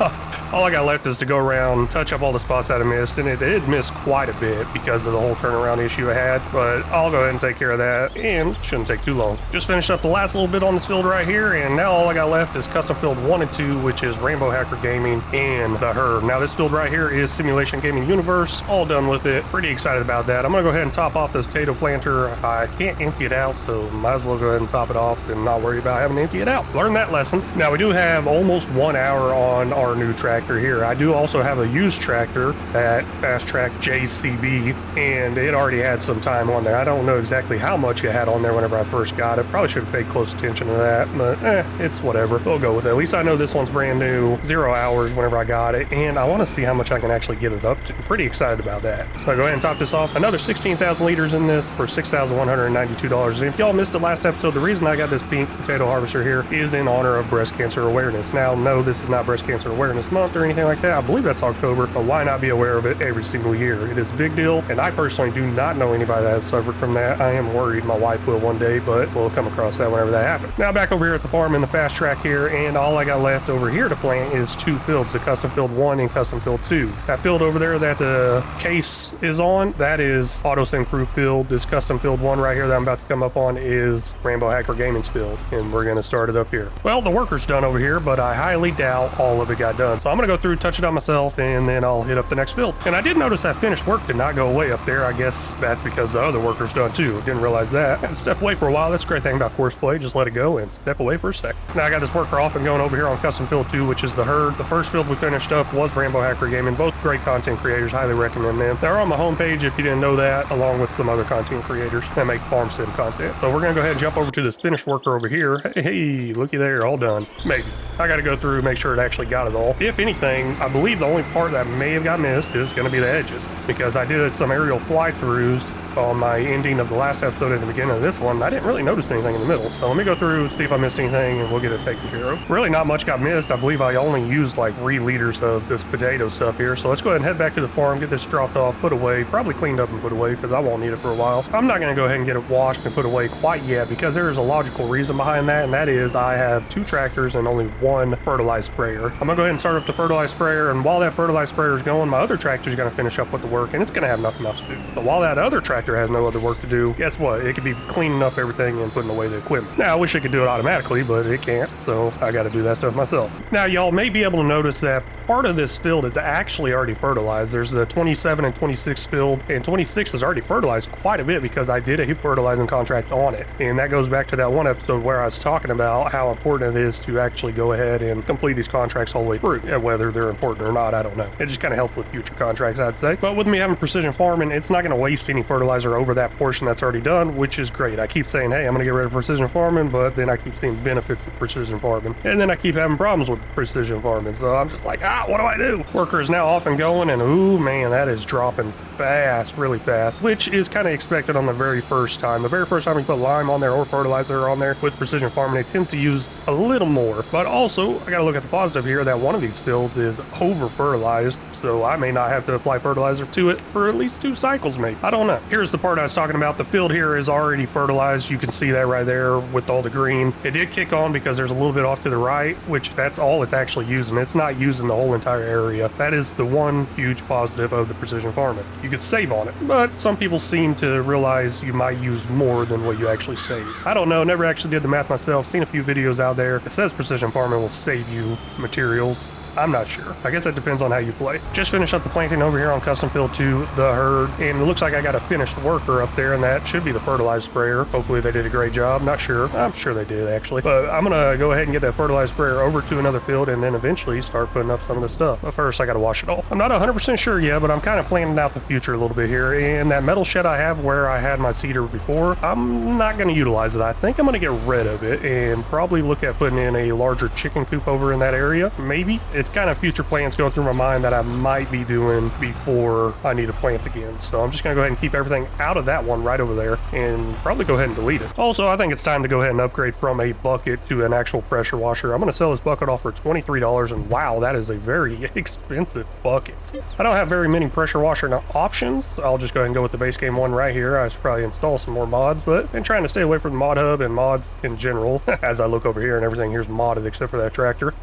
all I got left is to go around, touch up all the spots that I missed, and it did miss quite a bit because of the whole turnaround ground issue I had, but I'll go ahead and take care of that, and shouldn't take too long. Just finished up the last little bit on this field right here, and now all I got left is custom field 1 and 2, which is Rainbow Hacker Gaming and the Herd. Now this field right here is Simulation Gaming Universe, all done with it. Pretty excited about that. I'm gonna go ahead and top off this potato planter. I can't empty it out, so might as well go ahead and top it off and not worry about having to empty it out. Learn that lesson. Now we do have almost 1 hour on our new tractor here. I do also have a used tractor at Fast Track JCB, and it already had some time on there. I don't know exactly how much it had on there whenever I first got it. Probably should have paid close attention to that, but it's whatever. We'll go with it. At least I know this one's brand new, 0 hours whenever I got it, and I want to see how much I can actually get it up to. I'm pretty excited about that. So I'll go ahead and top this off. Another 16,000 liters in this for $6,192. And if y'all missed the last episode, the reason I got this pink potato harvester here is in honor of breast cancer awareness. Now, no, this is not breast cancer awareness month or anything like that. I believe that's October, but why not be aware of it every single year? It is a big deal, and I personally do not know anybody that has suffered from that. I am worried my wife will one day, but we'll come across that whenever that happens. Now back over here at the farm in the Fast Track here, and all I got left over here to plant is 2 fields, the Custom Field 1 and Custom Field 2. That field over there that the case is on, that is Auto Sim Crew field. This Custom Field 1 right here that I'm about to come up on is Rainbow Hacker Gaming's field, and we're going to start it up here. Well, the worker's done over here, but I highly doubt all of it got done. So I'm going to go through, touch it on myself, and then I'll hit up the next field. And I did notice that finished work did not go away up there. I guess that's because the other worker's done too. Didn't realize that. I had to step away for a while. That's a great thing about course play. Just let it go and step away for a sec. Now I got this worker off and going over here on Custom Field 2, which is the Herd. The first field we finished up was Rainbow Hacker Gaming. Both great content creators. Highly recommend them. They're on my homepage if you didn't know that, along with some other content creators that make farm sim content. So we're going to go ahead and jump over to this finished worker over here. Hey, looky there, all done. Maybe. I got to go through, make sure it actually got it all. If anything, I believe the only part that may have got missed is going to be the edges, because I did some aerial fly-throughs on my ending of the last episode at the beginning of this one. I didn't really notice anything in the middle. So let me go through, see if I missed anything, and we'll get it taken care of. Really not much got missed. I believe I only used like 3 liters of this potato stuff here. So let's go ahead and head back to the farm, get this dropped off, put away, probably cleaned up and put away because I won't need it for a while. I'm not going to go ahead and get it washed and put away quite yet because there is a logical reason behind that, and that is I have 2 tractors and only 1 fertilized sprayer. I'm going to go ahead and start up the fertilized sprayer, and while that fertilized sprayer is going, my other tractor is going to finish up with the work, and it's going to have nothing else to do. But while that other tractor has no other work to do, guess what? It could be cleaning up everything and putting away the equipment. Now, I wish it could do it automatically, but it can't, so I got to do that stuff myself. Now, y'all may be able to notice that part of this field is actually already fertilized. There's the 27 and 26 field, and 26 is already fertilized quite a bit because I did a fertilizing contract on it. And that goes back to that one episode where I was talking about how important it is to actually go ahead and complete these contracts all the way through. And whether they're important or not, I don't know. It just kind of helps with future contracts, I'd say. But with me having precision farming, it's not going to waste any fertilizer over that portion that's already done, which is great. I keep saying, hey, I'm going to get rid of precision farming, but then I keep seeing benefits of precision farming. And then I keep having problems with precision farming. So I'm just like, what do I do? Worker is now off and going, and ooh, man, that is dropping fast, really fast, which is kind of expected on the very first time. The very first time you put lime on there or fertilizer on there with precision farming, it tends to use a little more. But also, I got to look at the positive here that one of these fields is over fertilized, so I may not have to apply fertilizer to it for at least 2 cycles, maybe. I don't know. Here's the part I was talking about. The field here is already fertilized. You can see that right there with all the green. It did kick on because there's a little bit off to the right, which that's all it's actually using. It's not using the whole entire area. That is the one huge positive of the precision farming. You could save on it, but some people seem to realize you might use more than what you actually save. I don't know, never actually did the math myself. Seen a few videos out there. It says precision farming will save you materials. I'm not sure. I guess that depends on how you play. Just finished up the planting over here on Custom Field 2, the Herd, and it looks like I got a finished worker up there, and that should be the fertilized sprayer. Hopefully they did a great job. Not sure. I'm sure they did, actually. But I'm going to go ahead and get that fertilized sprayer over to another field and then eventually start putting up some of the stuff. But first, I got to wash it all. I'm not 100% sure yet, but I'm kind of planning out the future a little bit here. And that metal shed I have where I had my cedar before, I'm not going to utilize it. I think I'm going to get rid of it and probably look at putting in a larger chicken coop over in that area. Maybe. It's kind of future plans going through my mind that I might be doing before I need to plant again. So I'm just going to go ahead and keep everything out of that one right over there and probably go ahead and delete it. Also, I think it's time to go ahead and upgrade from a bucket to an actual pressure washer. I'm going to sell this bucket off for $23, and wow, that is a very expensive bucket. I don't have very many pressure washer options. I'll just go ahead and go with the base game one right here. I should probably install some more mods, but I'm trying to stay away from the mod hub and mods in general. As I look over here and everything here's modded except for that tractor.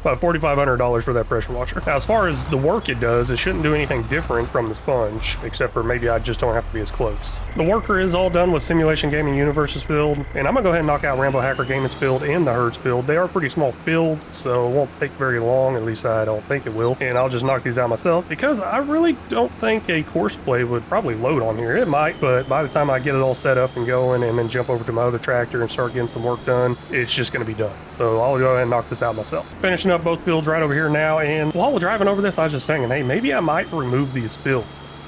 About $4,500 $300 for that pressure washer. Now, as far as the work it does, it shouldn't do anything different from the sponge, except for maybe I just don't have to be as close. The worker is all done with Simulation Gaming Universe's field, and I'm gonna go ahead and knock out Rambo Hacker Gaming's field and the Hertz field. They are pretty small fields, so it won't take very long, at least I don't think it will. And I'll just knock these out myself, because I really don't think a course play would probably load on here. It might, but by the time I get it all set up and going and then jump over to my other tractor and start getting some work done, it's just gonna be done. So I'll go ahead and knock this out myself. Finishing up both fields right over here now, and while we're driving over this, I was just thinking, hey, maybe I might remove these fields,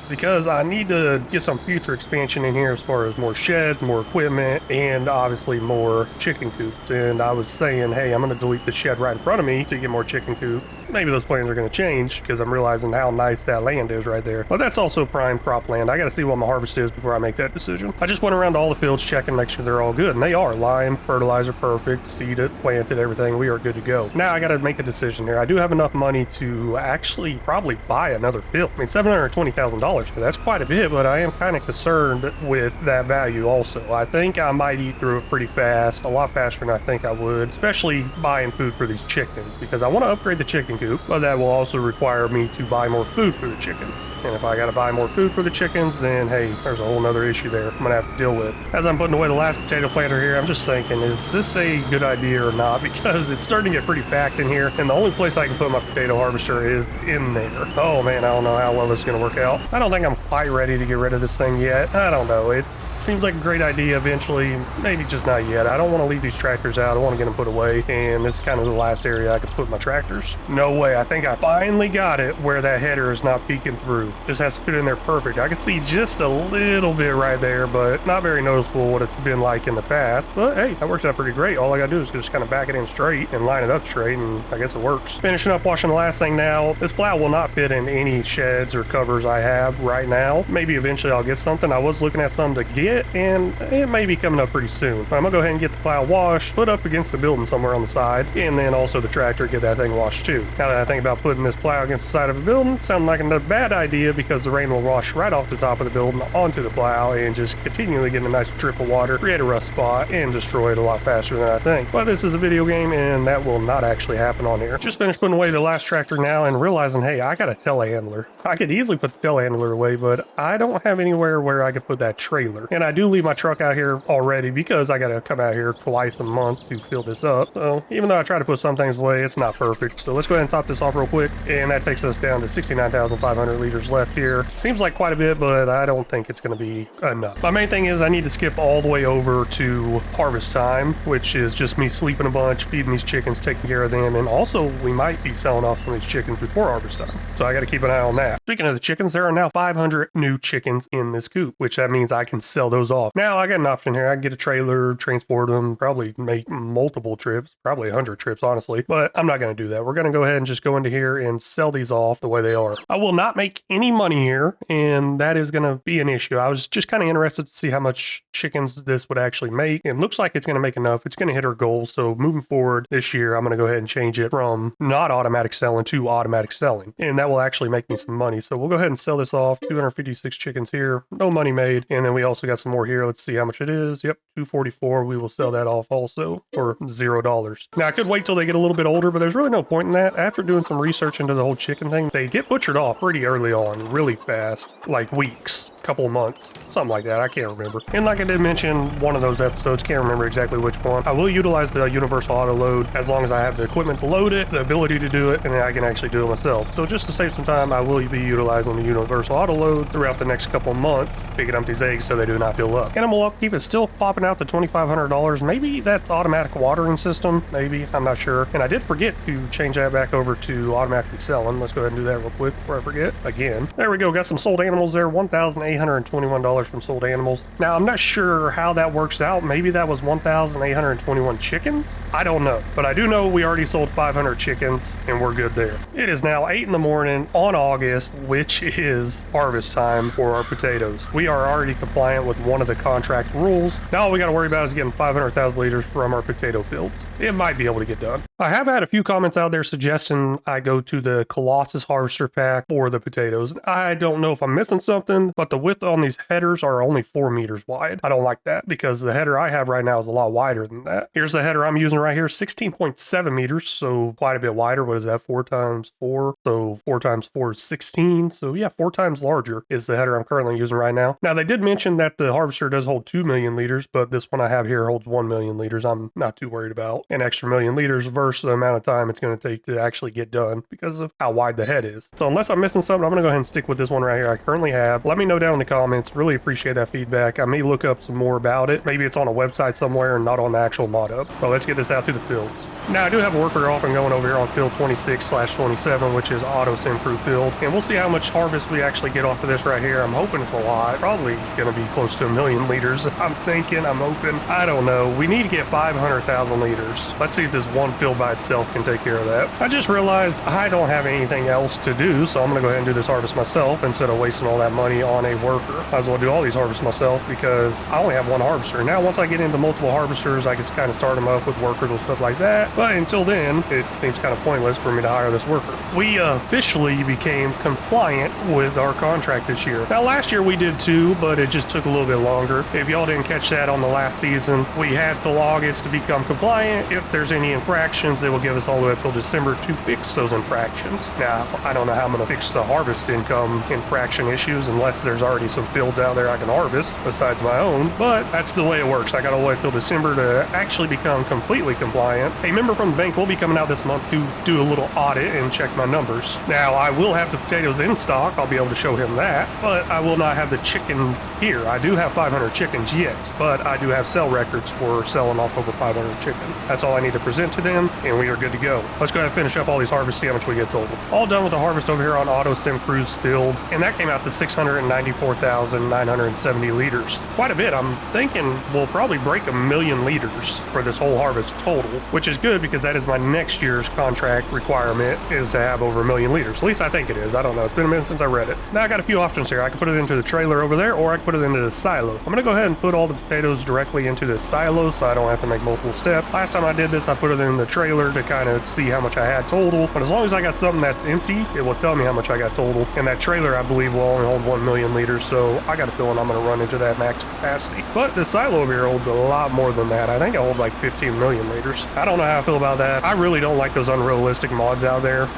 because I need to get some future expansion in here as far as more sheds, more equipment, and obviously more chicken coops. And I was saying, hey, I'm going to delete the shed right in front of me to get more chicken coop. Maybe those plans are going to change because I'm realizing how nice that land is right there. But that's also prime crop land. I got to see what my harvest is before I make that decision. I just went around all the fields checking, make sure they're all good, and they are. Lime, fertilizer, perfect, seeded, planted, everything. We are good to go. Now I got to make a decision here. I do have enough money to actually probably buy another field. I mean, $720,000. That's quite a bit, but I am kind of concerned with that value also. I think I might eat through it pretty fast, a lot faster than I think I would, especially buying food for these chickens, because I want to upgrade the chicken coop, but that will also require me to buy more food for the chickens. And if I got to buy more food for the chickens, then hey, there's a whole nother issue there I'm going to have to deal with. As I'm putting away the last potato planter here, I'm just thinking, is this a good idea or not? Because it's starting to get pretty packed in here, and the only place I can put my potato harvester is in there. Oh man, I don't know how well this is going to work out. I don't think I'm quite ready to get rid of this thing yet. I don't know. It seems like a great idea eventually, maybe just not yet. I don't want to leave these tractors out. I want to get them put away, and this is kind of the last area I could put my tractors. No way. I think I finally got it where that header is not peeking through. Just has to fit in there perfect. I can see just a little bit right there, but not very noticeable what it's been like in the past. But hey, that works out pretty great. All I gotta do is just kind of back it in straight and line it up straight, and I guess it works. Finishing up washing the last thing now. This plow will not fit in any sheds or covers I have right now. Maybe eventually I'll get something. I was looking at some to get, and it may be coming up pretty soon. I'm gonna go ahead and get the plow washed, put up against the building somewhere on the side, and then also the tractor, get that thing washed too. Now that I think about putting this plow against the side of a building, sounds like a bad idea, because the rain will wash right off the top of the building onto the plow and just continually get a nice drip of water, create a rust spot, and destroy it a lot faster than I think. But this is a video game, and that will not actually happen on here. Just finished putting away the last tractor now and realizing, hey, I got a telehandler. I could easily put the telehandler away, but I don't have anywhere where I could put that trailer. And I do leave my truck out here already because I got to come out here twice a month to fill this up. So even though I try to put some things away, it's not perfect. So let's go ahead and top this off real quick. And that takes us down to 69,500 liters left here. Seems like quite a bit, but I don't think it's going to be enough. My main thing is I need to skip all the way over to harvest time, which is just me sleeping a bunch, feeding these chickens, taking care of them. And also we might be selling off some of these chickens before harvest time. So I got to keep an eye on that. Speaking of the chickens, there are now 500 new chickens in this coop, which that means I can sell those off. Now I got an option here. I can get a trailer, transport them, probably make multiple trips, probably 100 trips, honestly, but I'm not going to do that. We're going to go ahead and just go into here and sell these off the way they are. I will not make any money here, and that is going to be an issue. I was just kind of interested to see how much chickens this would actually make. It looks like it's going to make enough. It's going to hit our goals. So moving forward this year, I'm going to go ahead and change it from not automatic selling to automatic selling, and that will actually make me some money. So we'll go ahead and sell this off. 256 chickens here, no money made. And then we also got some more here. Let's see how much it is. Yep, 244. We will sell that off also for $0. Now I could wait till they get a little bit older, but there's really no point in that. After doing some research into the whole chicken thing, they get butchered off pretty early on, really fast, like weeks, couple of months, something like that. I can't remember. And like I did mention one of those episodes, can't remember exactly which one, I will utilize the universal auto load as long as I have the equipment to load it, the ability to do it, and I can actually do it myself. So just to save some time, I will be utilizing the universal auto load throughout the next couple of months, picking up these eggs so they do not fill up. Animal upkeep is still popping out to $2,500. Maybe that's automatic watering system, maybe, I'm not sure. And I did forget to change that back over to automatically selling. Let's go ahead and do that real quick before I forget again. There we go, got some sold animals there, $1,821 from sold animals. Now I'm not sure how that works out. Maybe that was 1,821 chickens, I don't know, but I do know we already sold 500 chickens and we're good there. It is now 8 in the morning on August, which is harvest time for our potatoes. We are already compliant with one of the contract rules. Now all we got to worry about is getting 500,000 liters from our potato fields. It might be able to get done. I have had a few comments out there suggesting I go to the Colossus Harvester pack for the potatoes. I don't know if I'm missing something, but the width on these headers are only 4 meters wide. I don't like that because the header I have right now is a lot wider than that. Here's the header I'm using right here, 16.7 meters, so quite a bit wider. What is that, 4 times 4? So 4 times 4 is 16. So yeah, 4 times larger is the header I'm currently using right now. Now, they did mention that the Harvester does hold 2 million liters, but this one I have here holds 1 million liters. I'm not too worried about an extra million liters versus the amount of time it's going to take to actually get done because of how wide the head is. So unless I'm missing something, I'm going to go ahead and stick with this one right here I currently have. Let me know down in the comments. Really appreciate that feedback. I may look up some more about it. Maybe it's on a website somewhere and not on the actual mod up. But let's get this out to the fields. Now, I do have a worker off and going over here on field 26/27, which is auto sim-proof field. And we'll see how much harvest we actually get off of this right here. I'm hoping it's a lot. Probably going to be close to 1 million liters. I'm thinking, I'm hoping. I don't know. We need to get 500,000 liters. Let's see if this one field by itself can take care of that. I just realized I don't have anything else to do, so I'm going to go ahead and do this harvest myself instead of wasting all that money on a worker. Might as well do all these harvests myself because I only have one harvester. Now, once I get into multiple harvesters, I can kind of start them up with workers and stuff like that. But until then, it seems kind of pointless for me to hire this worker. We officially became compliant with our contract this year. Now, last year we did too, but it just took a little bit longer. If y'all didn't catch that on the last season, we had till August to become compliant. If there's any infractions, they will give us all the way up till December to fix those infractions. Now, I don't know how I'm going to fix the harvest income infraction issues unless there's already some fields out there I can harvest besides my own, but that's the way it works. I got to wait till December to actually become completely compliant. A member from the bank will be coming out this month to do a little audit and check my numbers. Now, I will have the potatoes in stock. I'll be able to show him that, but I will not have the chicken here. I do have 500 chickens yet, but I do have sell records for selling off over 500 chickens. That's all I need to present to them, and we are good to go. Let's go ahead and finish up all these harvests, see how much we get total. All done with the harvest over here on Auto Sim Cruise field, and that came out to 694,970 liters. Quite a bit. I'm thinking we'll probably break 1 million liters for this whole harvest total, which is good because that is my next year's contract requirement, is to have over 1 million liters. At least I think it is. I don't know. It's been a minute since I read it. Now I got a few options here. I can put it into the trailer over there, or I can put it into the silo. I'm going to go ahead and put all the potatoes directly into the silo so I don't have to make multiple steps. Last time I did this, I put it in the trailer to kind of see how much I had total, but as long as I got something that's empty, it will tell me how much I got total. And that trailer, I believe, will only hold 1 million liters, so I got a feeling I'm going to run into that max capacity. But the silo over here holds a lot more than that. I think it holds like 15 million liters. I don't know how I feel about that. I really don't like those unrealistic mods out there.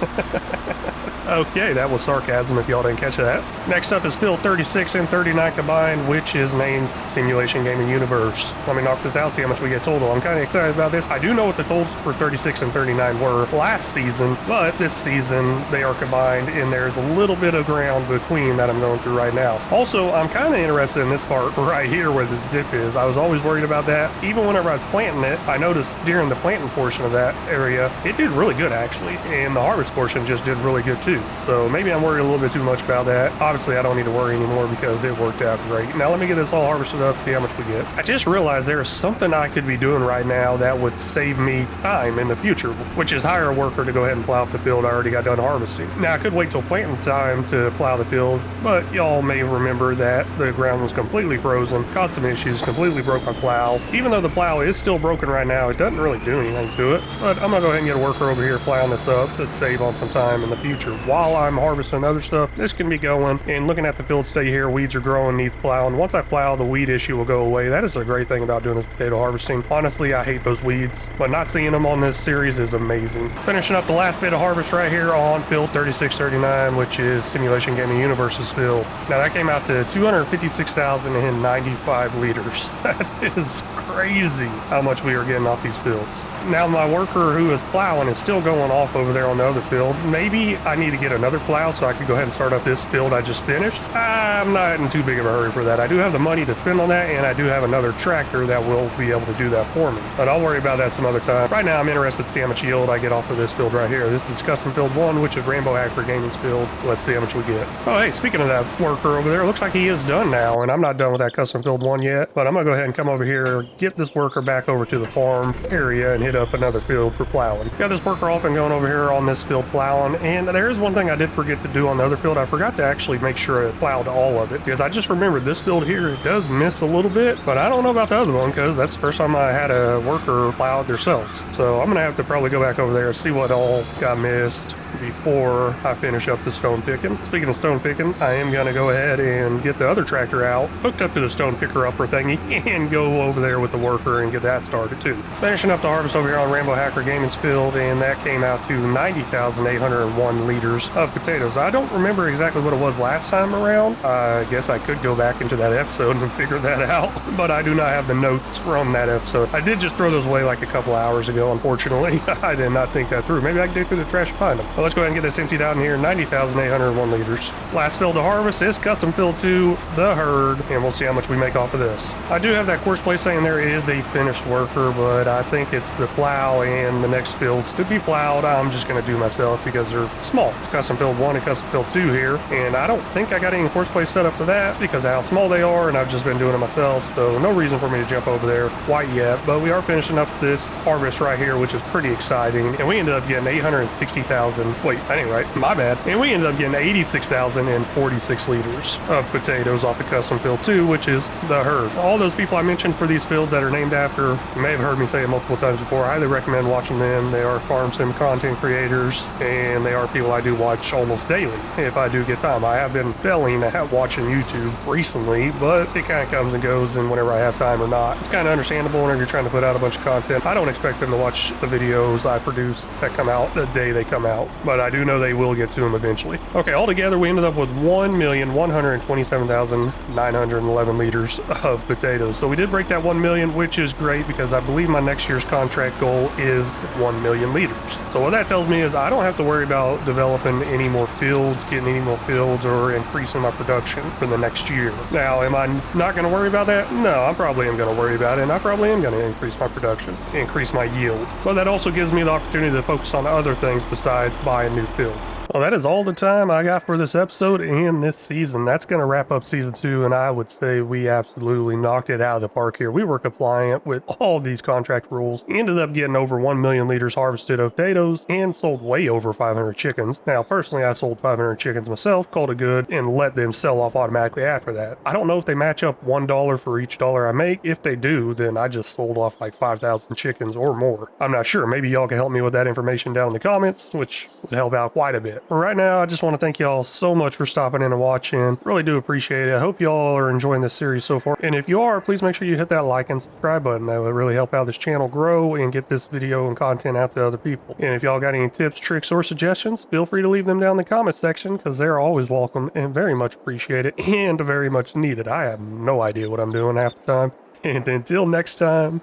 Okay, that was sarcasm if y'all didn't catch that. Next up is field 36 and 39 combined, which is named Simulation Gaming Universe. Let me knock this out, see how much we get total. I'm kind of excited about this. I do know what the totals for 36 and 39 were last season, but this season they are combined and there's a little bit of ground between that I'm going through right now. Also, I'm kind of interested in this part right here where this dip is. I was always worried about that. Even whenever I was planting it, I noticed during the planting portion of that area, it did really good actually, and the harvest portion just did really good too. So maybe I'm worried a little bit too much about that. Obviously, I don't need to worry anymore because it worked out great. Now let me get this all harvested up, see how much we get. I just realized there's something I could be doing right now that would save me time in the future, which is hire a worker to go ahead and plow up the field I already got done harvesting. Now I could wait till planting time to plow the field, but y'all may remember that the ground was completely frozen, caused some issues, completely broke my plow. Even though the plow is still broken right now, it doesn't really do anything to it. But I'm gonna go ahead and get a worker over here plowing this up to save on some time in the future. While I'm harvesting other stuff, this can be going, and looking at the field stay here, weeds are growing, needs plowing. Once I plow, the weed issue will go away. That is a great thing about doing this potato harvesting. Honestly, I hate those weeds, but not seeing them on this series is amazing. Finishing up the last bit of harvest right here on field 3639, which is Simulation Gaming Universe's field. Now that came out to 256,095 liters. That is crazy how much we are getting off these fields. Now my worker who is plowing is still going off over there on the other field. Maybe I need to get another plow so I can go ahead and start up this field I just finished. I'm not in too big of a hurry for that. I do have the money to spend on that, and I do have another tractor that will be able to do that for me. But I'll worry about that some other time. Right now I'm interested to see how much yield I get off of this field right here. This is custom field 1, which is Rainbow Hacker Gaming's field. Let's see how much we get. Oh hey, speaking of that worker over there, it looks like he is done now, and I'm not done with that custom field 1 yet, but I'm gonna go ahead and come over here, get this worker back over to the farm area and hit up another field for plowing. Got this worker off and going over here on this field plowing, and there is one thing I did forget to do on the other field. I forgot to actually make sure I plowed all of it, because I just remembered this field here, it does miss a little bit, but I don't know about the other one because that's the first time I had a worker plow it themselves. So I'm gonna have to probably go back over there and see what all got missed before I finish up the stone picking. Speaking of stone picking, I am gonna go ahead and get the other tractor out, hooked up to the stone picker upper thingy, and go over there with the worker and get that started too. Finishing up the harvest over here on Rambo Hacker Gaming's field, and that came out to 90,801 liters of potatoes. I don't remember exactly what it was last time around. I guess I could go back into that episode and figure that out, but I do not have the notes from that episode. I did just throw those away like a couple hours ago, unfortunately. I did not think that through. Maybe I can dig through the trash and find them. But let's go ahead and get this emptied out in here. 90,801 liters. Last field to harvest is custom filled to the herd, and we'll see how much we make off of this. I do have that course play saying there is a finished worker, but I think it's the plow and the next fields to be plowed. I'm just going to do myself because they're small. It's custom filled 1 and custom filled 2 here, and I don't think I got any course play set up for that because of how small they are, and I've just been doing it myself, so no reason for me to jump over there quite yet. But we are finishing up this harvest right here, which is pretty exciting, and we ended up getting 860,000. Wait, that ain't right. My bad. And we ended up getting 86,046 liters of potatoes off the custom field 2, which is the herd. All those people I mentioned for these fields that are named after, you may have heard me say it multiple times before. I highly recommend watching them. They are farm sim content creators, and they are people I do watch almost daily if I do get time. I have been failing at watching YouTube recently, but it kind of comes and goes, and whenever I have time or not. It's kind of understandable whenever you're trying to put out a bunch of content. I don't expect them to watch the videos I produce that come out the day they come out, but I do know they will get to them eventually. Okay, altogether we ended up with 1,127,911 liters of potatoes. So we did break that 1 million, which is great because I believe my next year's contract goal is 1 million liters. So what that tells me is I don't have to worry about developing any more fields, getting any more fields, or increasing my production for the next year. Now, am I not going to worry about that? No, I probably am going to worry about it, and I probably am going to increase my production, increase my yield. But that also gives me the opportunity to focus on other things besides buying new fields. Well, that is all the time I got for this episode and this season. That's going to wrap up season 2, and I would say we absolutely knocked it out of the park here. We were compliant with all these contract rules, ended up getting over 1 million liters harvested of potatoes, and sold way over 500 chickens. Now, personally, I sold 500 chickens myself, called it good, and let them sell off automatically after that. I don't know if they match up $1 for each dollar I make. If they do, then I just sold off like 5,000 chickens or more. I'm not sure. Maybe y'all can help me with that information down in the comments, which would help out quite a bit. But right now, I just want to thank y'all so much for stopping in and watching. Really do appreciate it. I hope y'all are enjoying this series so far. And if you are, please make sure you hit that like and subscribe button. That would really help out this channel grow and get this video and content out to other people. And if y'all got any tips, tricks, or suggestions, feel free to leave them down in the comment section because they're always welcome and very much appreciated and very much needed. I have no idea what I'm doing half the time. And until next time,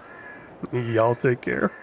y'all take care.